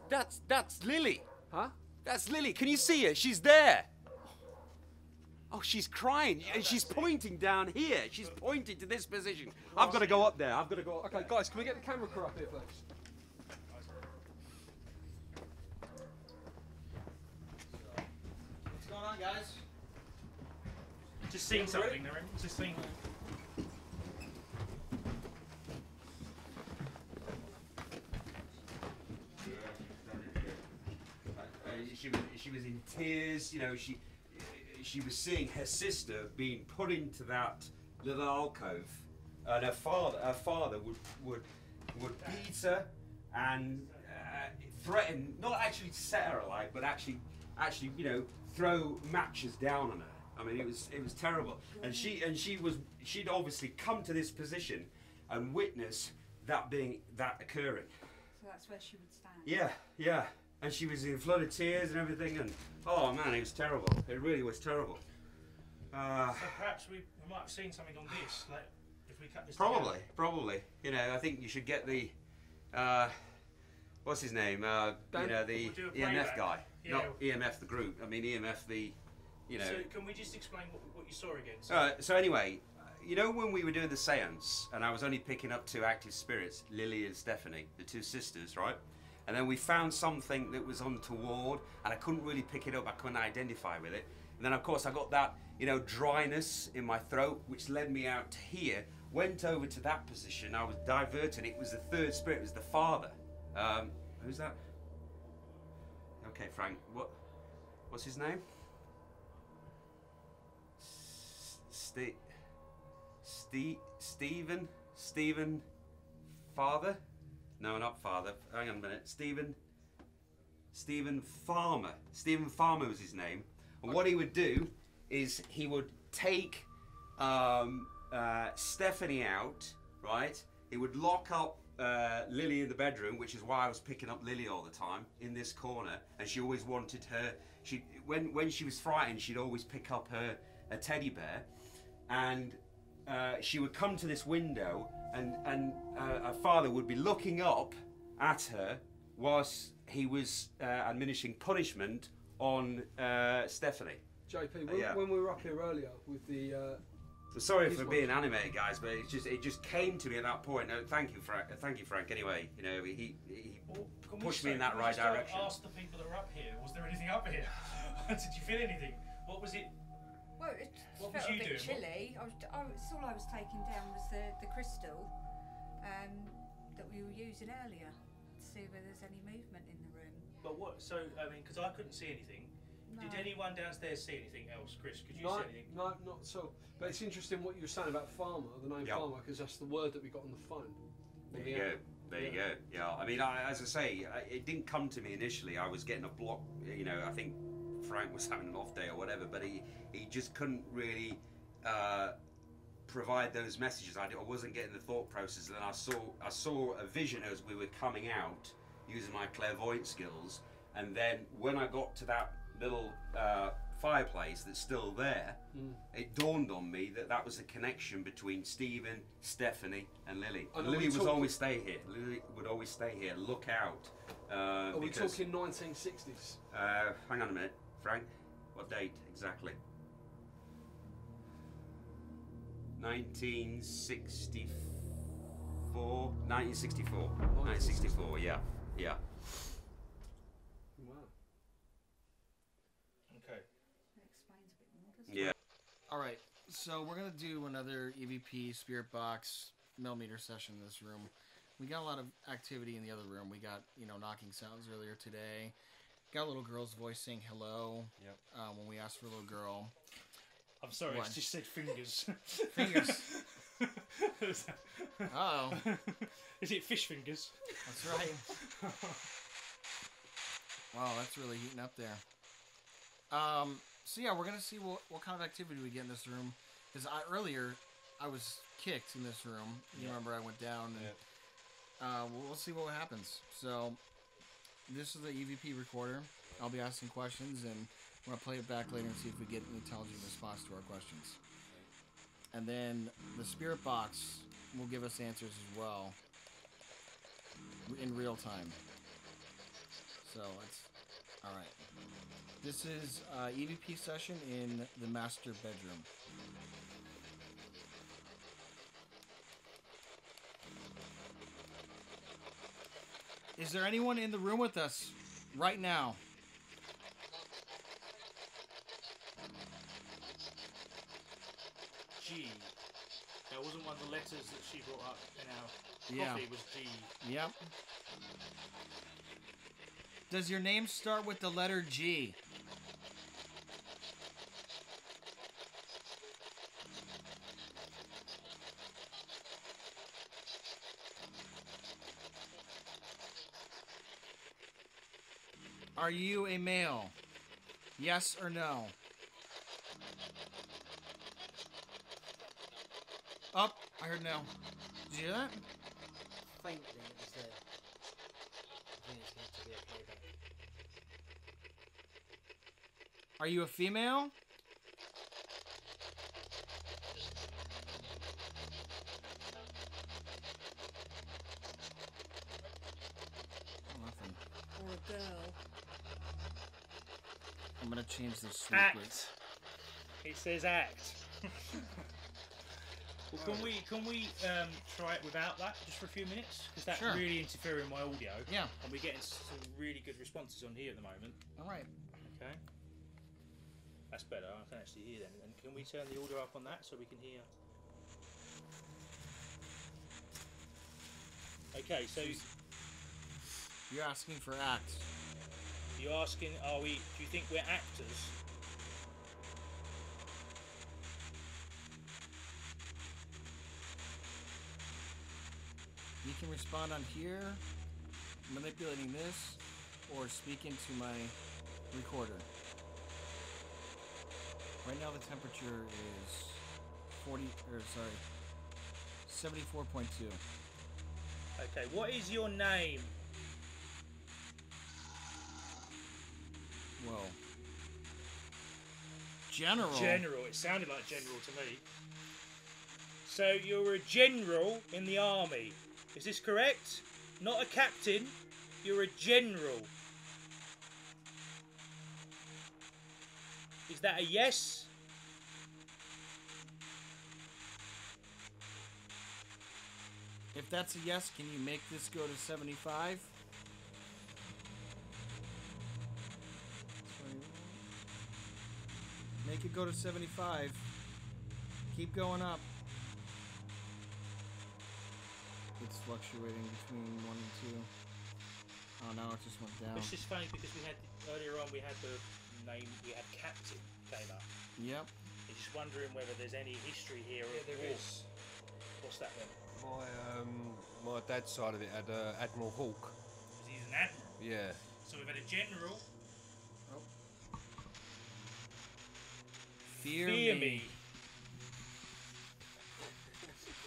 Lily. Huh? That's Lily. Can you see her? She's there. Oh, she's crying. And she's pointing down here. She's pointing to this position. I've got to go up there. I've got to go up Okay, there. guys, can we get the camera crew up here, please? What's going on, guys? Just seeing something, they're in. Just seeing. She was in tears. She was seeing her sister being put into that little alcove, and her father would beat her and threaten, not actually to set her alight, but actually throw matches down on her. I mean, it was terrible. And she'd obviously come to this position and witness that occurring. So that's where she would stand. Yeah. And she was in flood of tears and everything, and oh man, it was terrible. It really was terrible. So perhaps we might have seen something on this, like if we cut this together. Probably. I think you should get the what's his name? Dan? The We'll do a EMF playback. guy, Yeah. not EMF the group. I mean EMF the, So can we just explain what you saw again? So anyway, when we were doing the seance, and I was only picking up two active spirits, Lily and Stephanie, the two sisters, right? And then we found something that was untoward, and I couldn't really pick it up. I couldn't identify with it. And then, of course, I got that, dryness in my throat, which led me out to here. Went over to that position. I was diverted. It was the third spirit. It was the father. Who's that? Okay, Frank. What's his name? Stephen. Father. No, not father. Hang on a minute. Stephen Farmer. Stephen Farmer was his name. And what he would do is he would take Stephanie out, right? He would lock up Lily in the bedroom, which is why I was picking up Lily all the time in this corner. And she always wanted her. When she was frightened, she'd always pick up a teddy bear, and she would come to this window, and her father would be looking up at her whilst he was administering punishment on Stephanie. JP, when we were up here earlier with the... Sorry for being animated, guys, but it just came to me at that point. Thank you, Frank. Anyway, he pushed me in that right direction. Ask the people that were up here. Was there anything up here? Did you feel anything? What was it? Well, it What felt was you a bit doing? chilly. All I was taking down was the crystal that we were using earlier to see whether there's any movement in the room. But what? So because I couldn't see anything. No. Did anyone downstairs see anything else, Chris? Could you No, see anything? no, not at all. But it's interesting what you were saying about farmer, the name Yeah. farmer, because that's the word that we got on the phone. There you go. There you go. Yeah. I mean, as I say, it didn't come to me initially. I was getting a block. I think Frank was having an off day or whatever, but he just couldn't really provide those messages. I wasn't getting the thought process. And then I saw a vision as we were coming out using my clairvoyant skills, and then when I got to that little fireplace that's still there, it dawned on me that was the connection between Stephen, Stephanie, and Lily. And Lily would always stay here. Lily would always stay here. Look out. Are we talking 1960s? Hang on a minute, Frank. What date exactly? 1964. 1964. Yeah. Wow. Okay. That explains a bit more, doesn't it? Yeah. All right, so we're gonna do another EVP Spirit Box millimeter session in this room. We got a lot of activity in the other room. We got, knocking sounds earlier today. Got a little girl's voice saying hello. Yep. When we asked for a little girl. I'm sorry, What? it's just said fingers. Fingers. Uh-oh. Is it fish fingers? That's right. Wow, that's really heating up there. So yeah, we're gonna see what kind of activity we get in this room. Because earlier I was kicked in this room. You remember I went down, and we'll see what happens. So this is the EVP recorder. I'll be asking questions, and we're gonna play it back later and see if we get an intelligent response to our questions. And then the spirit box will give us answers as well in real time. So it's all right. This is EVP session in the master bedroom. Is there anyone in the room with us right now? G. That wasn't one of the letters that she brought up in our coffee, was G. Yep. Does your name start with the letter G? Are you a male? Yes or no? Up. I heard no. Did you hear that? Faintly, it was there. I think it's going to be okay though. Are you a female? Nothing. Or a girl. I'm gonna change the sleep rate. Act. It says act. Well, can we try it without that just for a few minutes? Because that's Sure. really interfering with my audio. Yeah. And we're getting some really good responses on here at the moment. All right. Okay. That's better. I can actually hear them. And can we turn the audio up on that so we can hear? Okay, so You're asking for acts. you're asking, do you think we're actors? You can respond on here, manipulating this, or speak into my recorder. Right now the temperature is 74.2. Okay, what is your name? Whoa. General. General. It sounded like general to me. So you're a general in the army. Is this correct? Not a captain. You're a general. Is that a yes? If that's a yes, can you make this go to 75? Make it go to 75. Keep going up. It's fluctuating between 1 and 2. Oh, now it just went down. It's just funny because earlier on we had the name, we had captain came up. Yep. I'm just wondering whether there's any history here. Yeah, of there war. is. What's that then? My dad's side of it had Admiral Hawke. Because he's an admiral. Yeah. So we've had a general. Fear Fear me. me.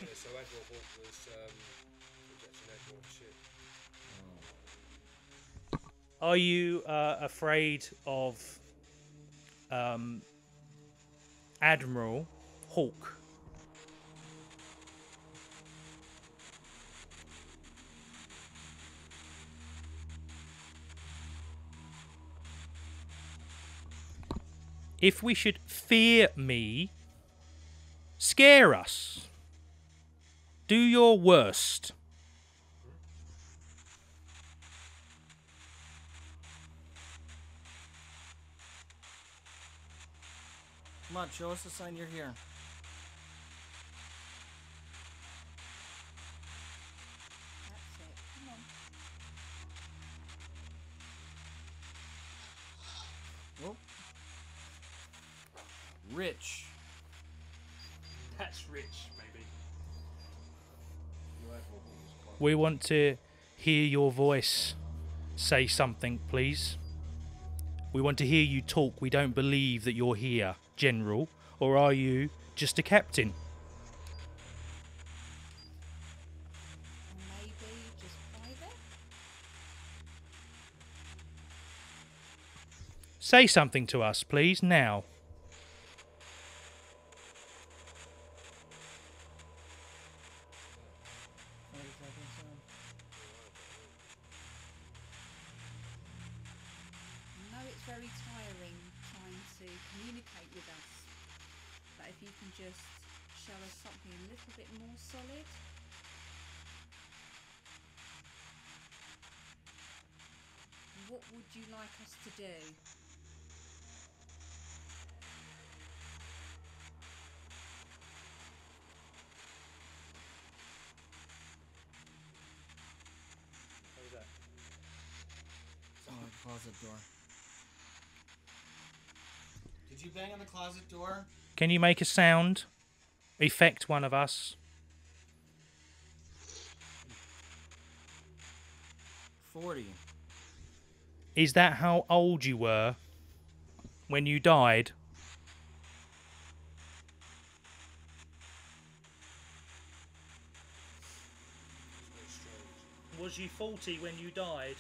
Yeah, so Admiral Hawke was Egyptian Admiral ship. Are you afraid of Admiral Hawke? If we should fear me, scare us. Do your worst. Come on, show us the sign you're here. Rich. That's rich, maybe. We want to hear your voice. Say something, please. We want to hear you talk. We don't believe that you're here, General. Or are you just a captain? Maybe just private? Say something to us, please, now. I know it's very tiring trying to communicate with us, but if you can just show us something a little bit more solid. What would you like us to do? What was that? Oh, the closet door. Did you bang on the closet door? Can you make a sound? Effect one of us. 40. Is that how old you were when you died? Was you 40 when you died?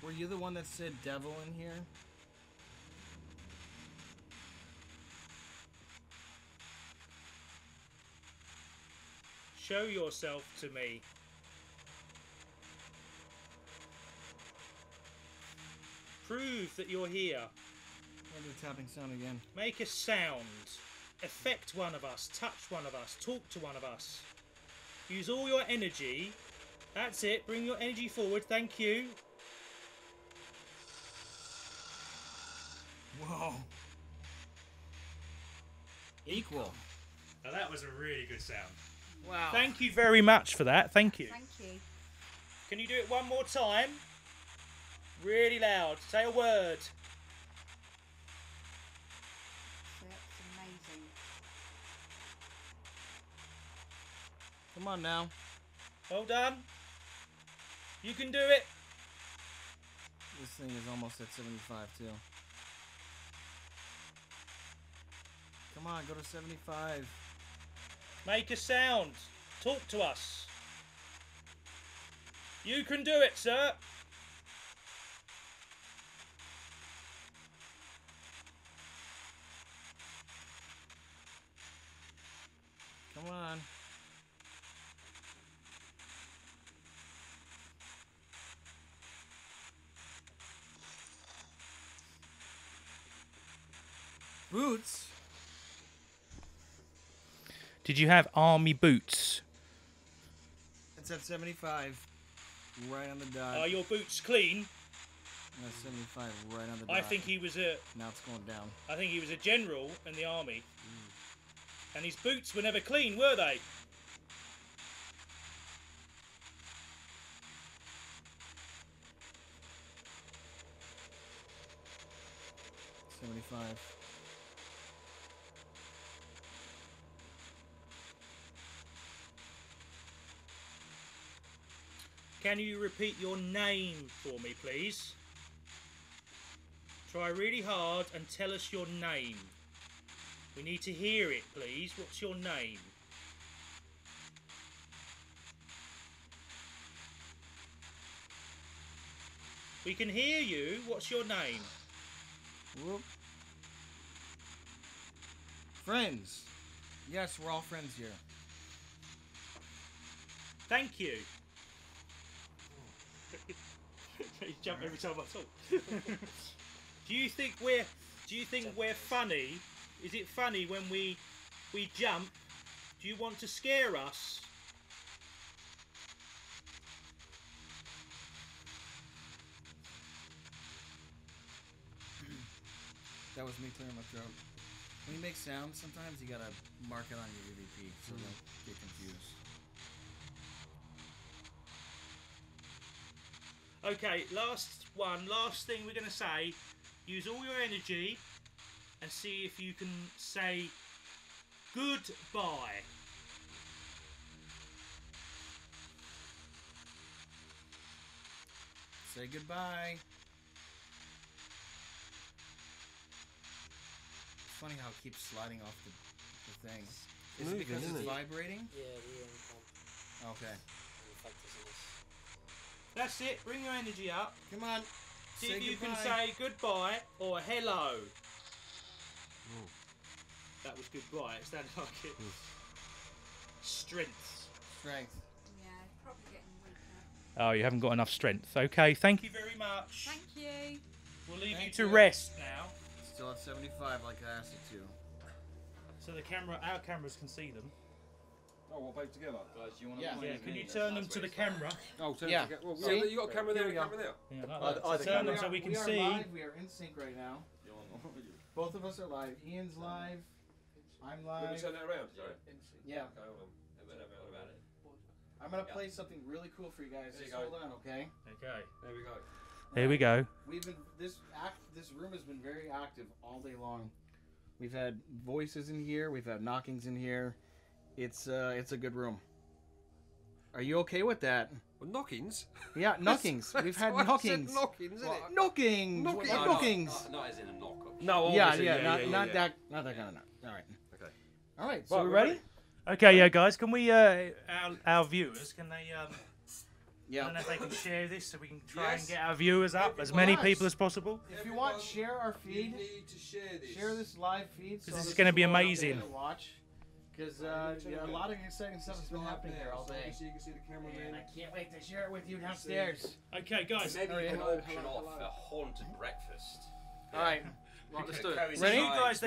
Were you the one that said devil in here? Show yourself to me. Prove that you're here. I'll do the tapping sound again. Make a sound. Affect one of us. Touch one of us. Talk to one of us. Use all your energy. That's it. Bring your energy forward. Thank you. Whoa. Equal. Now that was a really good sound. Wow. Thank you very much for that. Thank you. Thank you. Can you do it one more time? Really loud. Say a word. That's amazing. Come on now. Well done. You can do it. This thing is almost at 75 too. Come on, go to 75. Make a sound. Talk to us. You can do it, sir. Come on. Boots? Did you have army boots? It's at 75. Right on the dot. Are your boots clean? That's 75 right on the dot. I think he was a. Now it's going down. I think he was a general in the army. And his boots were never clean, were they? $75. Can you repeat your name for me, please? Try really hard and tell us your name. We need to hear it, please. What's your name? We can hear you. What's your name? Whoop. Friends. Yes, we're all friends here. Thank you. You jump every time I talk. Do you think we're funny? Is it funny when we jump? Do you want to scare us? That was me clearing my throat. When you make sounds, sometimes you gotta mark it on your EVP so you don't get confused. Okay, last thing we're going to say. Use all your energy and see if you can say goodbye. Say goodbye. It's funny how it keeps sliding off the thing. Is Moving, it because isn't it's it? vibrating? Yeah, the pump Okay. factors in this. That's it. Bring your energy up. Come on. See Say if you goodbye. can say goodbye or hello. That was goodbye. It sounded like it. Strength. Strength. Yeah, probably getting weaker. Oh, you haven't got enough strength. Okay, thank you very much. Thank you. We'll leave Thank you to you. rest now. Still at 75 like I asked it to. So our cameras can see them. Oh, what, both together? Guys, you want Yeah. Yeah, can you turn them to the camera? Oh, turn Yeah. it together. Well, See? yeah, you got a camera there Here and we a go. camera there. Yeah, like that. Either So turn them camera. so we can are see. live. We are in sync right now. Both of us are live. Ian's live. I'm Let me live. turn that around. Sorry. Yeah. Okay, hold on. What about it? I'm gonna play something really cool for you guys. There you Just go. hold on, okay? Okay. There we go. Here we go. We've been this room has been very active all day long. We've had voices in here. We've had knockings in here. It's a good room. Are you okay with that? Well, knockings? Yeah, knockings. We've had That's why I said knockings. knockings, isn't it? Knockings. Knockings. What knockings. Not as in a knock-up. No, Yeah, obviously, not yeah. that kind of knock. All right. Okay. All right. So Right, we we're ready? ready. Okay, yeah, guys. Can we our viewers can they I Yeah. don't know if they can share this so we can try and Yes. get our viewers up as many Yes. people as possible. If you want, share our You feed. need to share this. Share this live feed. So This is other gonna be people amazing. can watch. Because a lot of exciting stuff has been happening here all day. So you can see the cameraman. And I can't wait to share it with you downstairs. Okay, guys. Maybe Hurry you can up. auction off a haunted breakfast. All right. Right, let's do it. Coincide Ready?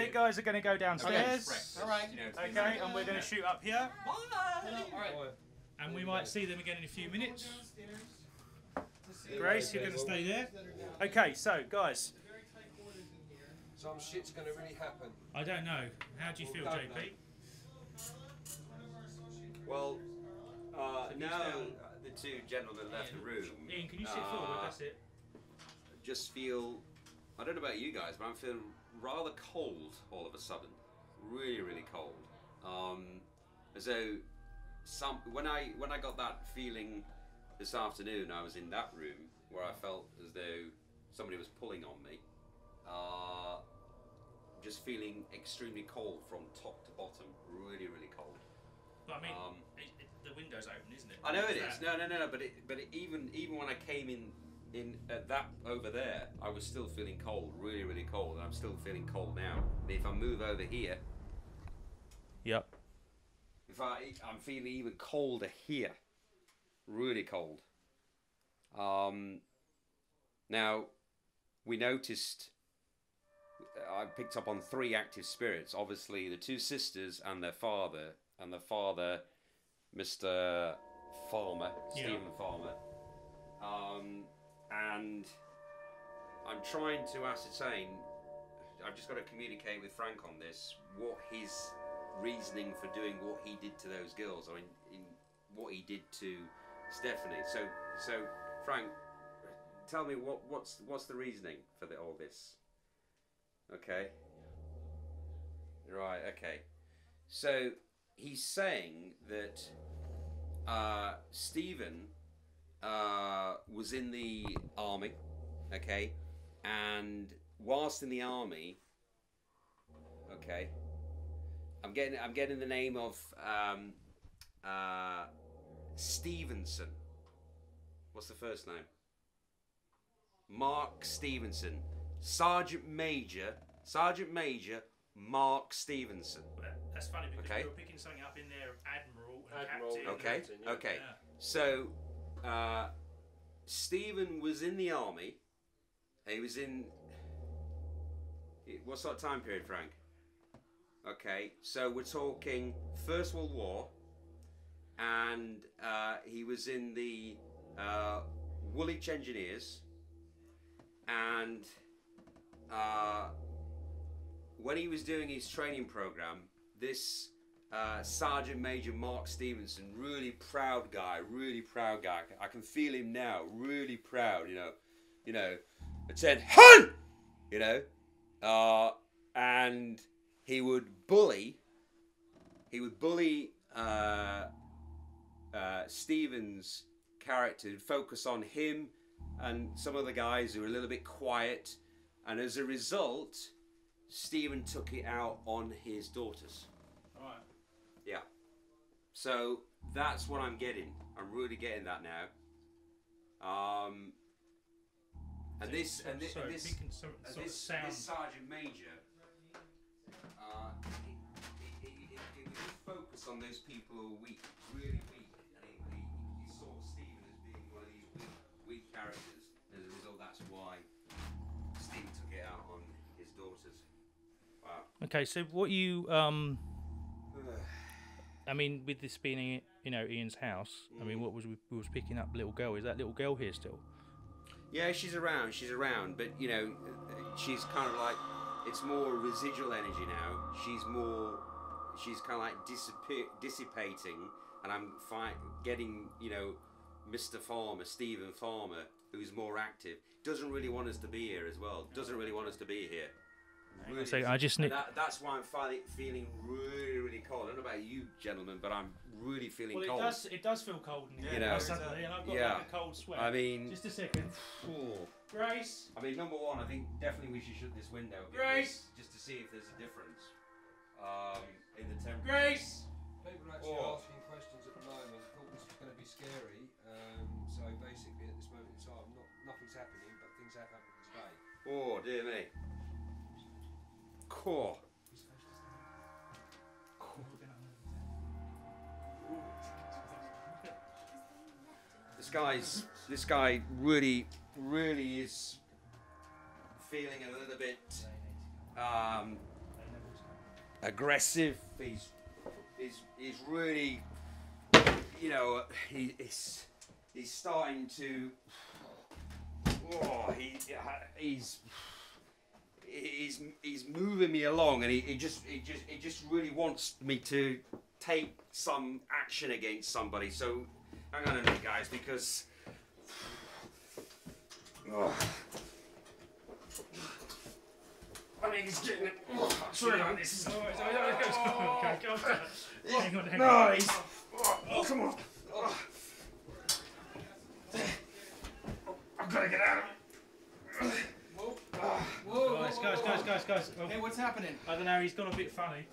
You guys are going to go downstairs. breakfast, All right. you know, to be Okay, and we're going to shoot up here. All right. Right. And we might see them again in a few minutes. Downstairs to see Grace, you're going to stay there. Okay, so guys, very tight quarters in here. Some shit's going to really happen. I don't know. How do you feel, Don't JP? know. Well, So no, who's down? the two gentlemen left the room. Ian, can you sit forward? That's it. Just feel, I don't know about you guys, but I'm feeling rather cold all of a sudden. Really, really cold. As though when I got that feeling this afternoon, I was in that room where I felt as though somebody was pulling on me. Just feeling extremely cold from top to bottom. Really, really cold. But I mean, the window's open, isn't it? I know it is. No. But even when I came in at that over there, I was still feeling cold, really, really cold, and I'm still feeling cold now. And if I move over here, Yep. I'm feeling even colder here, really cold. Now, we noticed. I picked up on 3 active spirits. Obviously, the 2 sisters and their father, Mr. Farmer, Yeah. Stephen Farmer. And I'm trying to ascertain, I've just got to communicate with Frank on this, what his reasoning for doing what he did to those girls, I mean, in what he did to Stephanie. So Frank, tell me what's the reasoning for all this? Okay. Right, okay. So he's saying that Stephen was in the army, okay, and whilst in the army, okay, I'm getting the name of Stevenson. What's the first name? Mark Stevenson. Sergeant Major Mark Stevenson. That's funny because Okay. we were picking something up in there, Admiral and Admiral, Captain. Okay, Captain, yeah. okay. Yeah. So, Stephen was in the army. He was in. What sort of time period, Frank? Okay, so we're talking First World War, and he was in the Woolwich Engineers, and when he was doing his training program, this Sergeant Major Mark Stevenson, really proud guy, really proud guy. I can feel him now, really proud, you know, said, "Hun!" And he would bully Stephen's character, focus on him and some other guys who were a little bit quiet, and as a result, Stephen took it out on his daughters. Alright. Yeah. So that's what I'm getting. I'm really getting that now. This Sergeant Major, he would focus on those people who are weak, really weak, and he saw Stephen as being one of these weak characters. As a result, that's why Stephen took it out on his daughters. Wow. Okay, so what you I mean, with this being, Ian's house, I mean, what was we was picking up little girl? Is that little girl here still? Yeah, she's around, but she's kind of like, it's more residual energy now. She's kind of like dissipating, and I'm getting, Mr. Farmer, Stephen Farmer, who's more active. Doesn't really want us to be here as well. Doesn't really want us to be here. Really. So I just need. That's why I'm feeling really, really cold. I don't know about you, gentlemen, but I'm really feeling cold. It does feel cold in here suddenly, and I've got like a cold sweat. I mean, just a second. Grace. I mean, number one, I think definitely we should shut this window. Grace. Just to see if there's a difference in the temperature. Grace. People are actually asking questions at the moment. Thought this was going to be scary. So basically, at this moment in time, nothing's happening, but things have happened today. Oh dear me. Cool. This guy really is feeling a little bit aggressive. He's really, he's starting to. Oh, he's moving me along, and he just really wants me to take some action against somebody. So hang on a minute, guys, because I mean, he's getting it. Sorry about this. Hang on. No, he's. Come on. I've got to get out of it. Guys. Hey, what's happening? I don't know, he's gone a bit funny.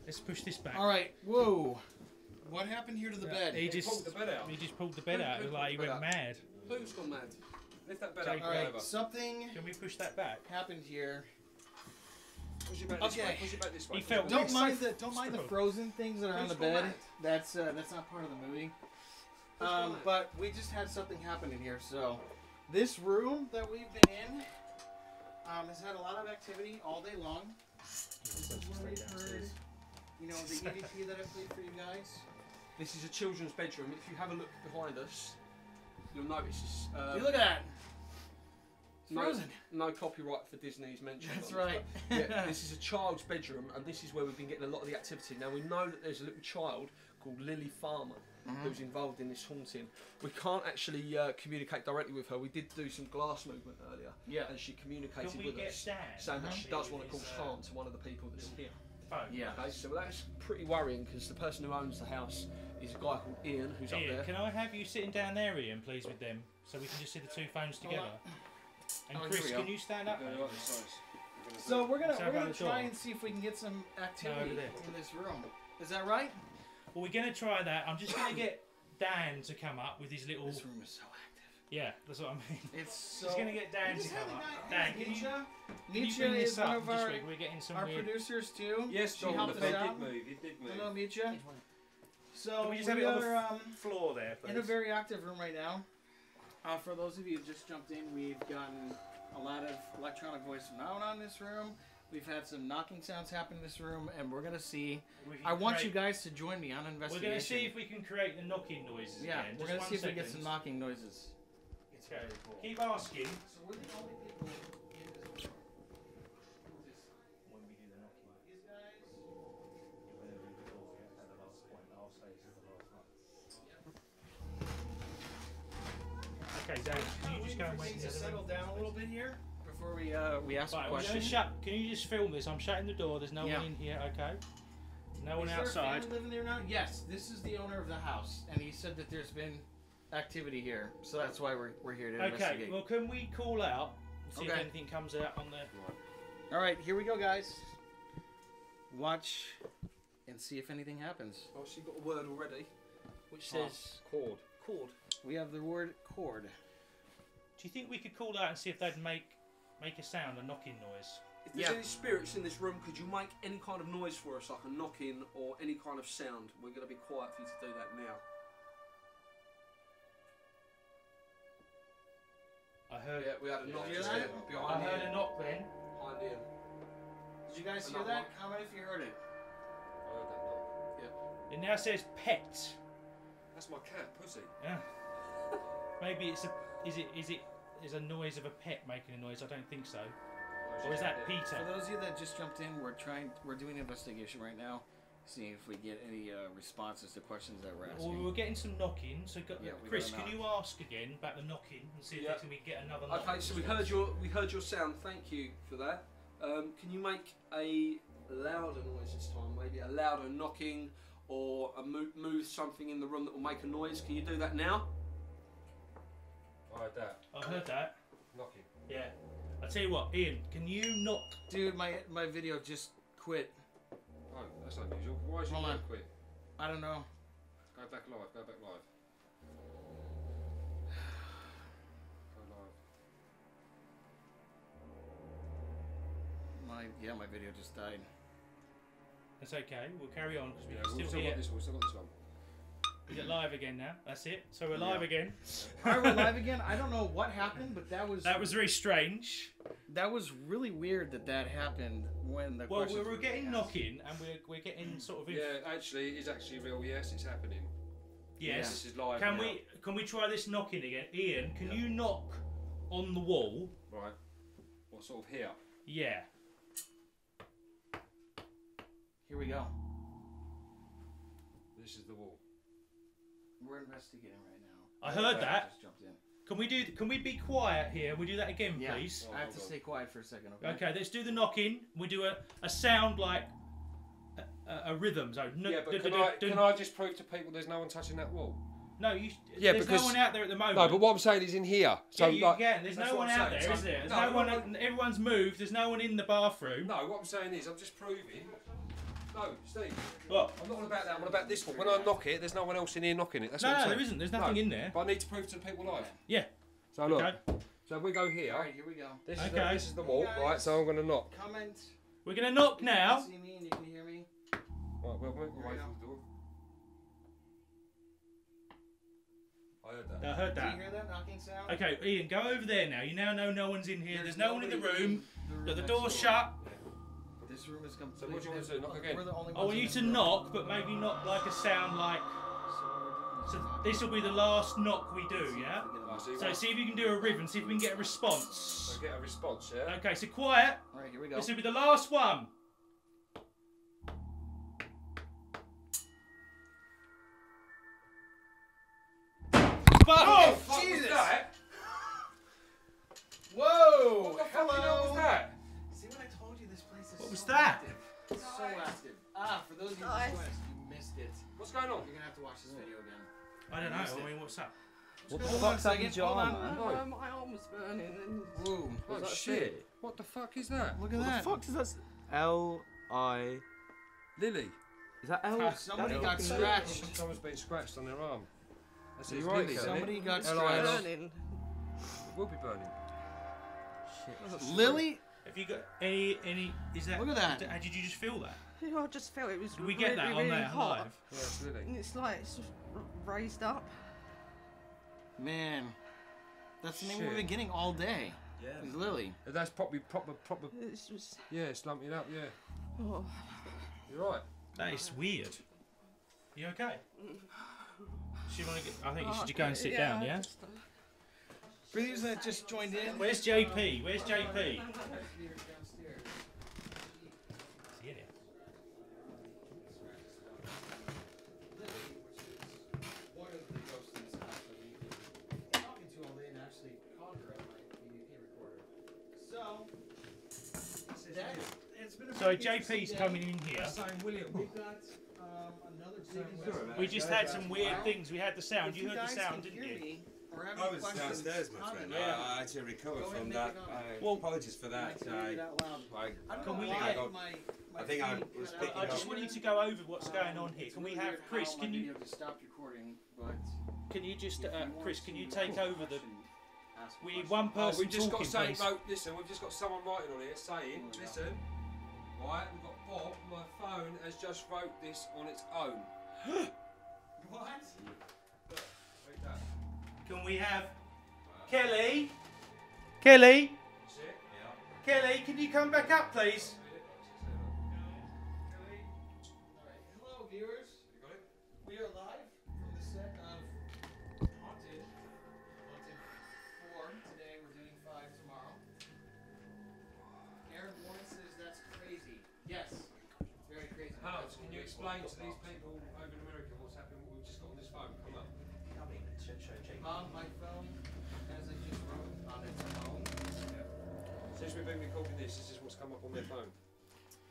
Let's push this back. Alright, whoa. What happened here to the bed? He just pulled the bed out. He just pulled the bed out. It was like he went mad. Who's gone mad? Lift that bed Jake, up. Alright, something Can we push that back? happened here. Push it back this way. Push it back this way. He felt Don't mind the frozen things that are on the Who's gone bed. mad? That's not part of the movie. But we just had something happen in here. So this room that we've been in has had a lot of activity all day long. This is where we've heard, the EVP that I played for you guys. This is a children's bedroom. If you have a look behind us, you'll notice. You look at that. It's No, frozen. no copyright for Disney's mentioned. That's right. Yeah, this is a child's bedroom, and this is where we've been getting a lot of the activity. Now we know that there's a little child called Lily Farmer who's involved in this haunting. We can't actually communicate directly with her. We did do some glass movement earlier, and she communicated Can we with get us, Dan? saying that she does want to cause harm to one of the people that's here. Phone. Yeah. Okay, so that's pretty worrying because the person who owns the house is a guy called Ian, who's up Ian, there. can I have you sitting down there, Ian, please, with them, so we can just see the two phones together? And Oh, here Chris, we go. can you stand up? Yeah, mate? right, the size. So we're gonna Let's have try the door. and see if we can get some activity over there. in this room. Is that right? Well, we're going to try that. I'm just going to get Dan to come up with his little... This room is so active. Yeah, that's what I mean. It's so. Just going to get Dan to come up. Dan, can you Mitya bring is this one up? of our We're getting some our weird... producers too. Yes, she Don, helped the us bed out. did move. It did move. Hello, Mitya. So Can we just have we it on are the floor there, please? in a very active room right now. For those of you who just jumped in, we've gotten a lot of electronic voice phenomena in this room. We've had some knocking sounds happen in this room, and we're gonna see. I want you guys to join me on an investigation. We're going to see if we can create the knocking noises Yeah, again. we're Just gonna see if we get 1 some second. knocking noises. Okay. Keep asking. So we're the only people in this room. When we do the knocking. These guys. Dan, can you just go and wait Things to to settle down a little bit here before we ask Right, a we're question. gonna shut. Can you just film this? I'm shutting the door. There's no Yeah. one in here. Okay. No one Is there a outside. family living there now? Yes, this is the owner of the house, and he said that there's been activity here, so that's why we're here to Okay. investigate. Well, can we call out and see if Okay. anything comes out on the? All right, here we go, guys. Watch and see if anything happens. Oh, she got a word already, which says Cord. cord. We have the word cord. Do you think we could call out and see if they'd make a sound, a knocking noise? If there's Yeah. any spirits in this room, could you make any kind of noise for us, like a knocking or any kind of sound? We're going to be quiet for you to do that now. I heard. Yeah, we had a knock you just hear there, that? I behind heard a Ian. knock then. Behind Ian. Did you guys hear Another that? knock. Comment if you heard it. I heard that knock. It now says pet. That's my cat, Pussy. Yeah. Maybe it's a. Is a noise of a pet making a noise? I don't think so. Or is that Peter? For those of you that just jumped in, we're doing an investigation right now, seeing if we get any responses to questions that we're Well, asking. we're getting some knocking. So, Yeah, we Chris, got a can you ask again about the knocking and see Yeah. if we get another knock? Okay, so we heard your sound. Thank you for that. Can you make a louder noise this time? Maybe a louder knocking or a move something in the room that will make a noise. Can you do that now? I heard that. I heard that. Knocking. Yeah. I tell you what, Ian, can you knock? Dude, my video just quit. Oh, that's unusual. Why is your Hold mic on. quit? I don't know. Go back live. Go back live. Go live. My video just died. That's okay. We'll carry on because we Yeah, can we've still still hear. got this one. We've still got this one. Is it live again now? That's it. So we're live again. Alright, we're live again. I don't know what happened, but that was very strange. that was really weird that happened when the Well, questions we were being getting asked. knocking, and we're getting sort of. Yeah, actually, it's actually real. Yes, it's happening. Yes. This is live. Can now. we try this knocking again? Ian, can Yeah. you knock on the wall? Right. What sort of here? Yeah. Here we go. This is the wall. We're investigating right now. I heard that. Just jumped in. Can we be quiet here? We do that again, Yeah. please. I have to stay quiet for a second. Okay. Okay, let's do the knocking. We do a sound like a rhythm. So Yeah, but can I just prove to people there's no one touching that wall? No, Yeah, there's because- no one out there at the moment. No, but what I'm saying is in here. So yeah, you like, can. There's that's no what one I'm out saying. there, So- is there? There's no, no one. what- Everyone's moved. There's no one in the bathroom. No, what I'm saying is I'm just proving. No, Steve. What? I'm not on about that. I'm on about this one. When I knock it, there's no one else in here knocking it. That's No, what I'm no, saying. there isn't. There's nothing No, in there. But I need to prove to the people live. Yeah. So look. Okay. So if we go here. All right, here we go. This Okay. is the wall, Hey, right? guys. So I'm going to knock. Comment. We're gonna knock You now. can see me and you can hear me. Right, well, we'll wait we for go. the door. I heard that. I heard Do you that. hear that knocking sound? Okay, Ian, go over there now. You now know no one's in here. There's no one in the nobody room. the The next door's door. shut. This room is So completely. what do you want to do? Knock again? We're the only I want ones you in to this room. knock, but maybe not like a sound like. So this will be the last knock we do, yeah? Right, so you So want see if you can do a rhythm, see if we can get a to response. get a response, yeah? Okay, so quiet. All right, here we go. This will be the last one. Oh, Fuck was Jesus! that? Whoa! What the fucking hell was that? See what I told you? This place is What was so that? active. It's so active. For those of you Guys. who joined us, you missed it. What's going on? You're gonna have to watch this video again. I don't know. I mean, what's up? What the fuck's happened to your arm, man? My arm was burning. And Whoa! Oh shit! What the fuck is that? Look at that. does that? L-I... Lily. Is that L? Somebody that's got fucking- scratched. Someone's been scratched on their arm. That's You it, right, Lily. Kevin? Somebody got L.I.L. scratched. burning. It will be burning. Lily? Have you got any? Is that? Look at that. Did you just feel that? I just felt it was Did we get that on really there hot. live? Yeah, it's Lily. And it's like it's raised up. Man. That's the name we've Shit. been getting all day. Yeah. Is Lily. That's proper. It's just Yeah, it's lumping up. Yeah, oh. you're right. That is weird. You okay? Should you want to get? I think you should go and sit down. Yeah. For these that just joined in. Where's JP? Where's JP? See you there. So JP's coming in here. We just had some weird things. We had the sound. You heard the sound, didn't you? I was downstairs, my friend. I actually recovered from that. Apologies for that. I think I was picking up. I just want you to go over what's going on here. Can we have Chris? Can you stop recording? But can you just Chris? Can you take over the? We need one person we've just got talking, to say, listen, we've just got someone writing on here saying, listen, right, we've got Bob, my phone has just wrote this on its own. what? Can we have Kelly? Kelly? That's it? Yeah. Kelly, can you come back up, please? Hello, viewers. You got it? We are live from the set of Haunted 4. Today we're doing 5 tomorrow. Aaron Warren says that's crazy. Yes, very crazy. Hans, can you explain to these people over in America what's happening, what we've just got on this phone? Come on. On my phone, as I just wrote on its own. Since we've been recording this is what's come up on their phone.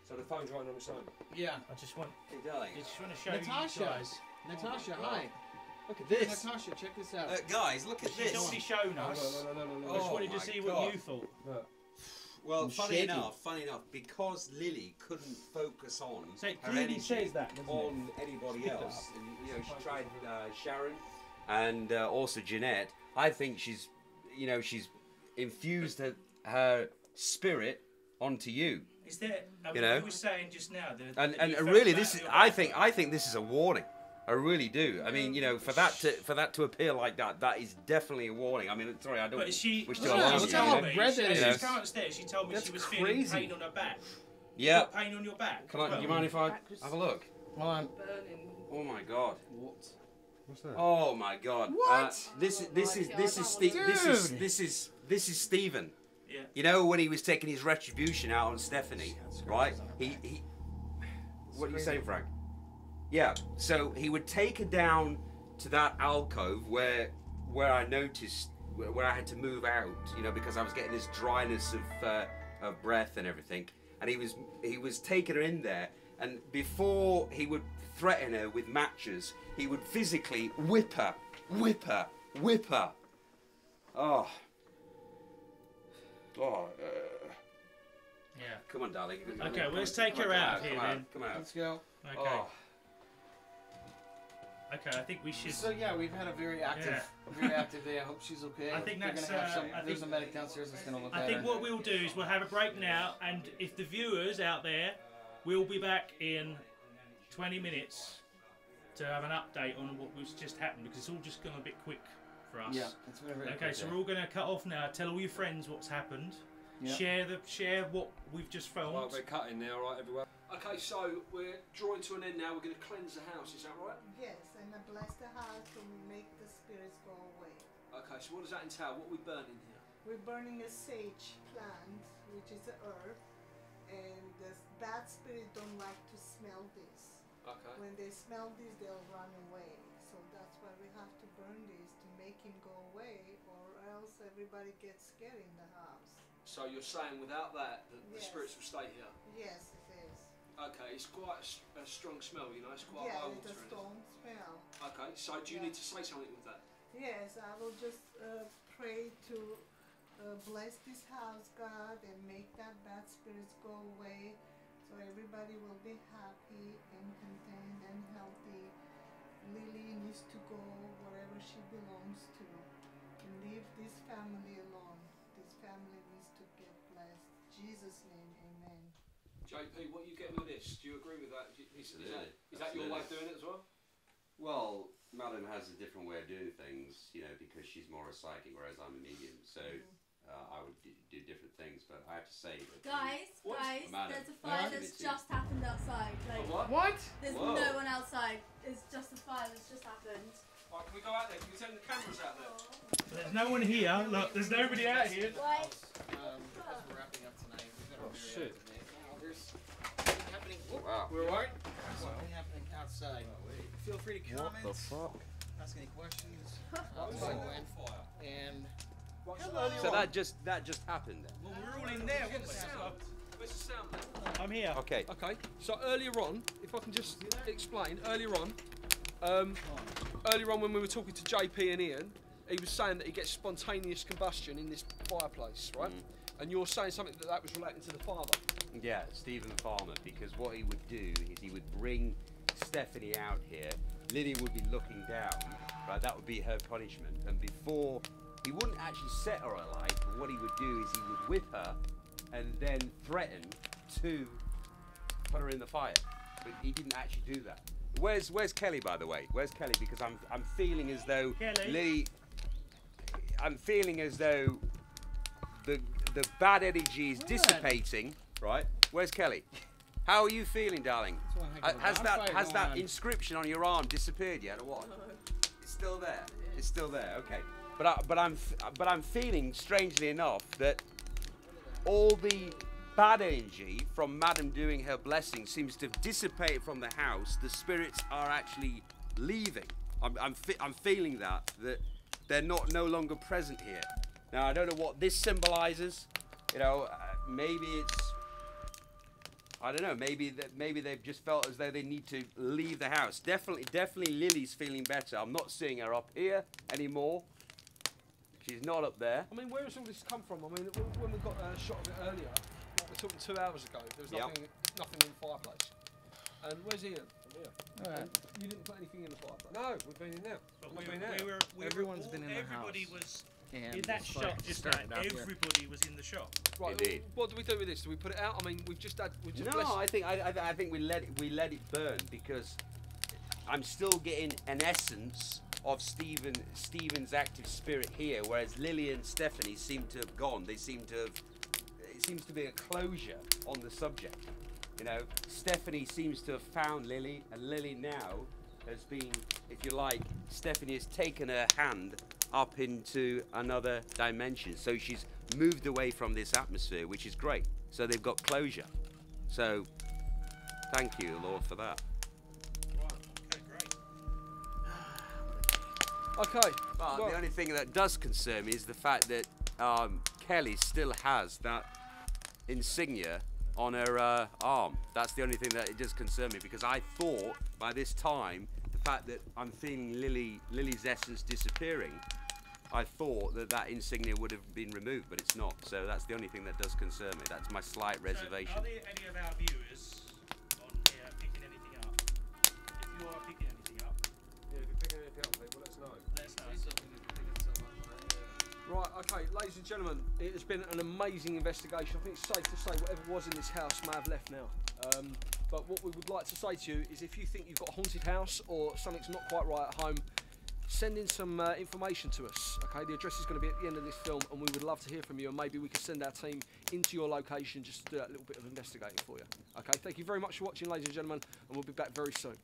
So the phone's writing on its own. Yeah. I just want. Hey, darling. I just want to show Natasha. you guys. Natasha, hi. Look at this. Natasha, check this out. Guys, look at She's this. already shown us. No. I just wanted to my see God. what you thought. Well, funny Shaggy. enough, because Lily couldn't focus on So it her clearly energy says that, doesn't it? on anybody else, and you know, she tried Sharon and also Jeanette. I think she's infused her spirit onto you. Is there? You know? You were saying just now. And that you felt really, that this is. your I background. think this is a warning. I really do. I mean, you know, for that to appear like that, that is definitely a warning. I mean, sorry, I don't But she, wish she to alarm you. look how you know? red as that she is. was coming upstairs, she told me That's she was crazy. feeling pain on her back. You Yeah. got pain on your back. Can I? as well. Do you mind if I have a look? Hold on. Oh my God. What? What's that? Oh my God. What? This is Stephen. Yeah. You know when he was taking his retribution out on Stephanie, right? He. What are you saying, Frank? Yeah. So he would take her down to that alcove where I noticed where I had to move out, you know, because I was getting this dryness of breath and everything, and he was taking her in there, and before he would threaten her with matches, he would physically whip her. Oh. Yeah. Come on, darling. Okay, well, let's take her out here then. Come out. Let's go. Okay. Oh. Okay, I think we should. So yeah, we've had a very active day. I hope she's okay. I think We're that's, gonna have some, I there's think- a medic downstairs that's gonna look I at think her. what we'll do is we'll have a break now, and if the viewers out there, we'll be back in 20 minutes to have an update on what was just happened, because it's all just gone a bit quick for us. Yeah, it's been a very Okay, quick so day. we're all going to cut off now. Tell all your friends what's happened. Yeah. Share what we've just filmed. Right, we're cutting now, right, everyone? Okay, so we're drawing to an end now. We're going to cleanse the house, is that right? Yes, and I bless the house to make the spirits go away. Okay, so what does that entail? What are we burning here? We're burning a sage plant, which is an herb, and the bad spirit don't like to smell this. Okay. When they smell this, they'll run away. So that's why we have to burn this to make him go away, or else everybody gets scared in the house. So you're saying without that, the Yes. spirits will stay here? Yes, it is. Okay, it's quite a strong smell, you know, it's quite Yeah, high it's water. a in it. strong smell. Okay, so do you need to say something with that? Yes, I will just pray to bless this house, God, and make that bad spirits go away, so everybody will be happy and content and healthy. Lily needs to go wherever she belongs to, and leave this family alone. This family needs to get blessed. In Jesus' name, amen. JP, what are you getting with this? Do you agree with that? Is that your way of doing it as well? Well, Madam has a different way of doing things, you know, because she's more a psychic, whereas I'm a medium. So I would do different things. But I have to say that Guys, Madam, there's a fire that's just happened outside. Like, What? there's Whoa. no one outside. It's just a fire that's just happened. Right, can we go out there? Can we send the cameras out there? There's no one here. Look, there's nobody out here. Why? As we're wrapping up tonight, we've got a very shit. active day. Now, there's something happening. Wow. We're what? There's something happening outside. Feel free to comment. What the fuck? Ask any questions. And So that just happened then. Well, we're all in there, weren't we? Where's the sound man? I'm here. Okay. Okay, so earlier on, if I can just explain, earlier on when we were talking to JP and Ian, he was saying that he gets spontaneous combustion in this fireplace, right? And you're saying something that was relating to the father. Yeah, Stephen Farmer, because what he would do is he would bring Stephanie out here. Lily would be looking down, right? That would be her punishment. And before, he wouldn't actually set her alight, but what he would do is he would whip her and then threaten to put her in the fire. But he didn't actually do that. Where's Kelly, by the way? Where's Kelly? Because I'm feeling as though Lily. I'm feeling as though the bad energy is dissipating. Right? Where's Kelly? How are you feeling, darling? Has that inscription on your arm disappeared yet, or what? It's still there. It's still there. Okay. But I'm feeling, strangely enough, that all the bad energy from Madam doing her blessing seems to have dissipated from the house. The spirits are actually leaving. I'm feeling that they're no longer present here. Now I don't know what this symbolises. You know, maybe it's, I don't know. Maybe they've just felt as though they need to leave the house. Definitely Lily's feeling better. I'm not seeing her up here anymore. She's not up there. I mean, where has all this come from? I mean, when we got a shot of it earlier, like we're talking 2 hours ago, there was nothing in the fireplace. And where's Ian? And you didn't put anything in the fireplace? No, we've been in there. Everyone's been in the everybody house. was in that shot, just like everybody was in the shop. Right. Indeed. What do we do with this? Do we put it out? I mean, we've just No, I think we let it burn, because I'm still getting an essence of Stephen's active spirit here, whereas Lily and Stephanie seem to have gone. It seems to be a closure on the subject. You know, Stephanie seems to have found Lily, and Lily now has been, if you like, Stephanie has taken her hand up into another dimension. So she's moved away from this atmosphere, which is great. So they've got closure. So thank you, Lord, for that. Okay. Well, the only thing that does concern me is the fact that Kelly still has that insignia on her arm. That's the only thing that it does concern me, because I thought by this time, the fact that I'm feeling Lily's essence disappearing, I thought that insignia would have been removed, but it's not. So that's the only thing that does concern me. That's my slight reservation. Are there any of our viewers on here picking anything up? If you are picking anything up, yeah, if you're picking anything up, people, let us know. Let us know. Right, okay, ladies and gentlemen, it has been an amazing investigation. I think it's safe to say whatever was in this house may have left now. But what we would like to say to you is, if you think you've got a haunted house or something's not quite right at home, send in some information to us. Okay, the address is going to be at the end of this film, and we would love to hear from you, and maybe we can send our team into your location just to do a little bit of investigating for you. Okay, thank you very much for watching, ladies and gentlemen, and we'll be back very soon.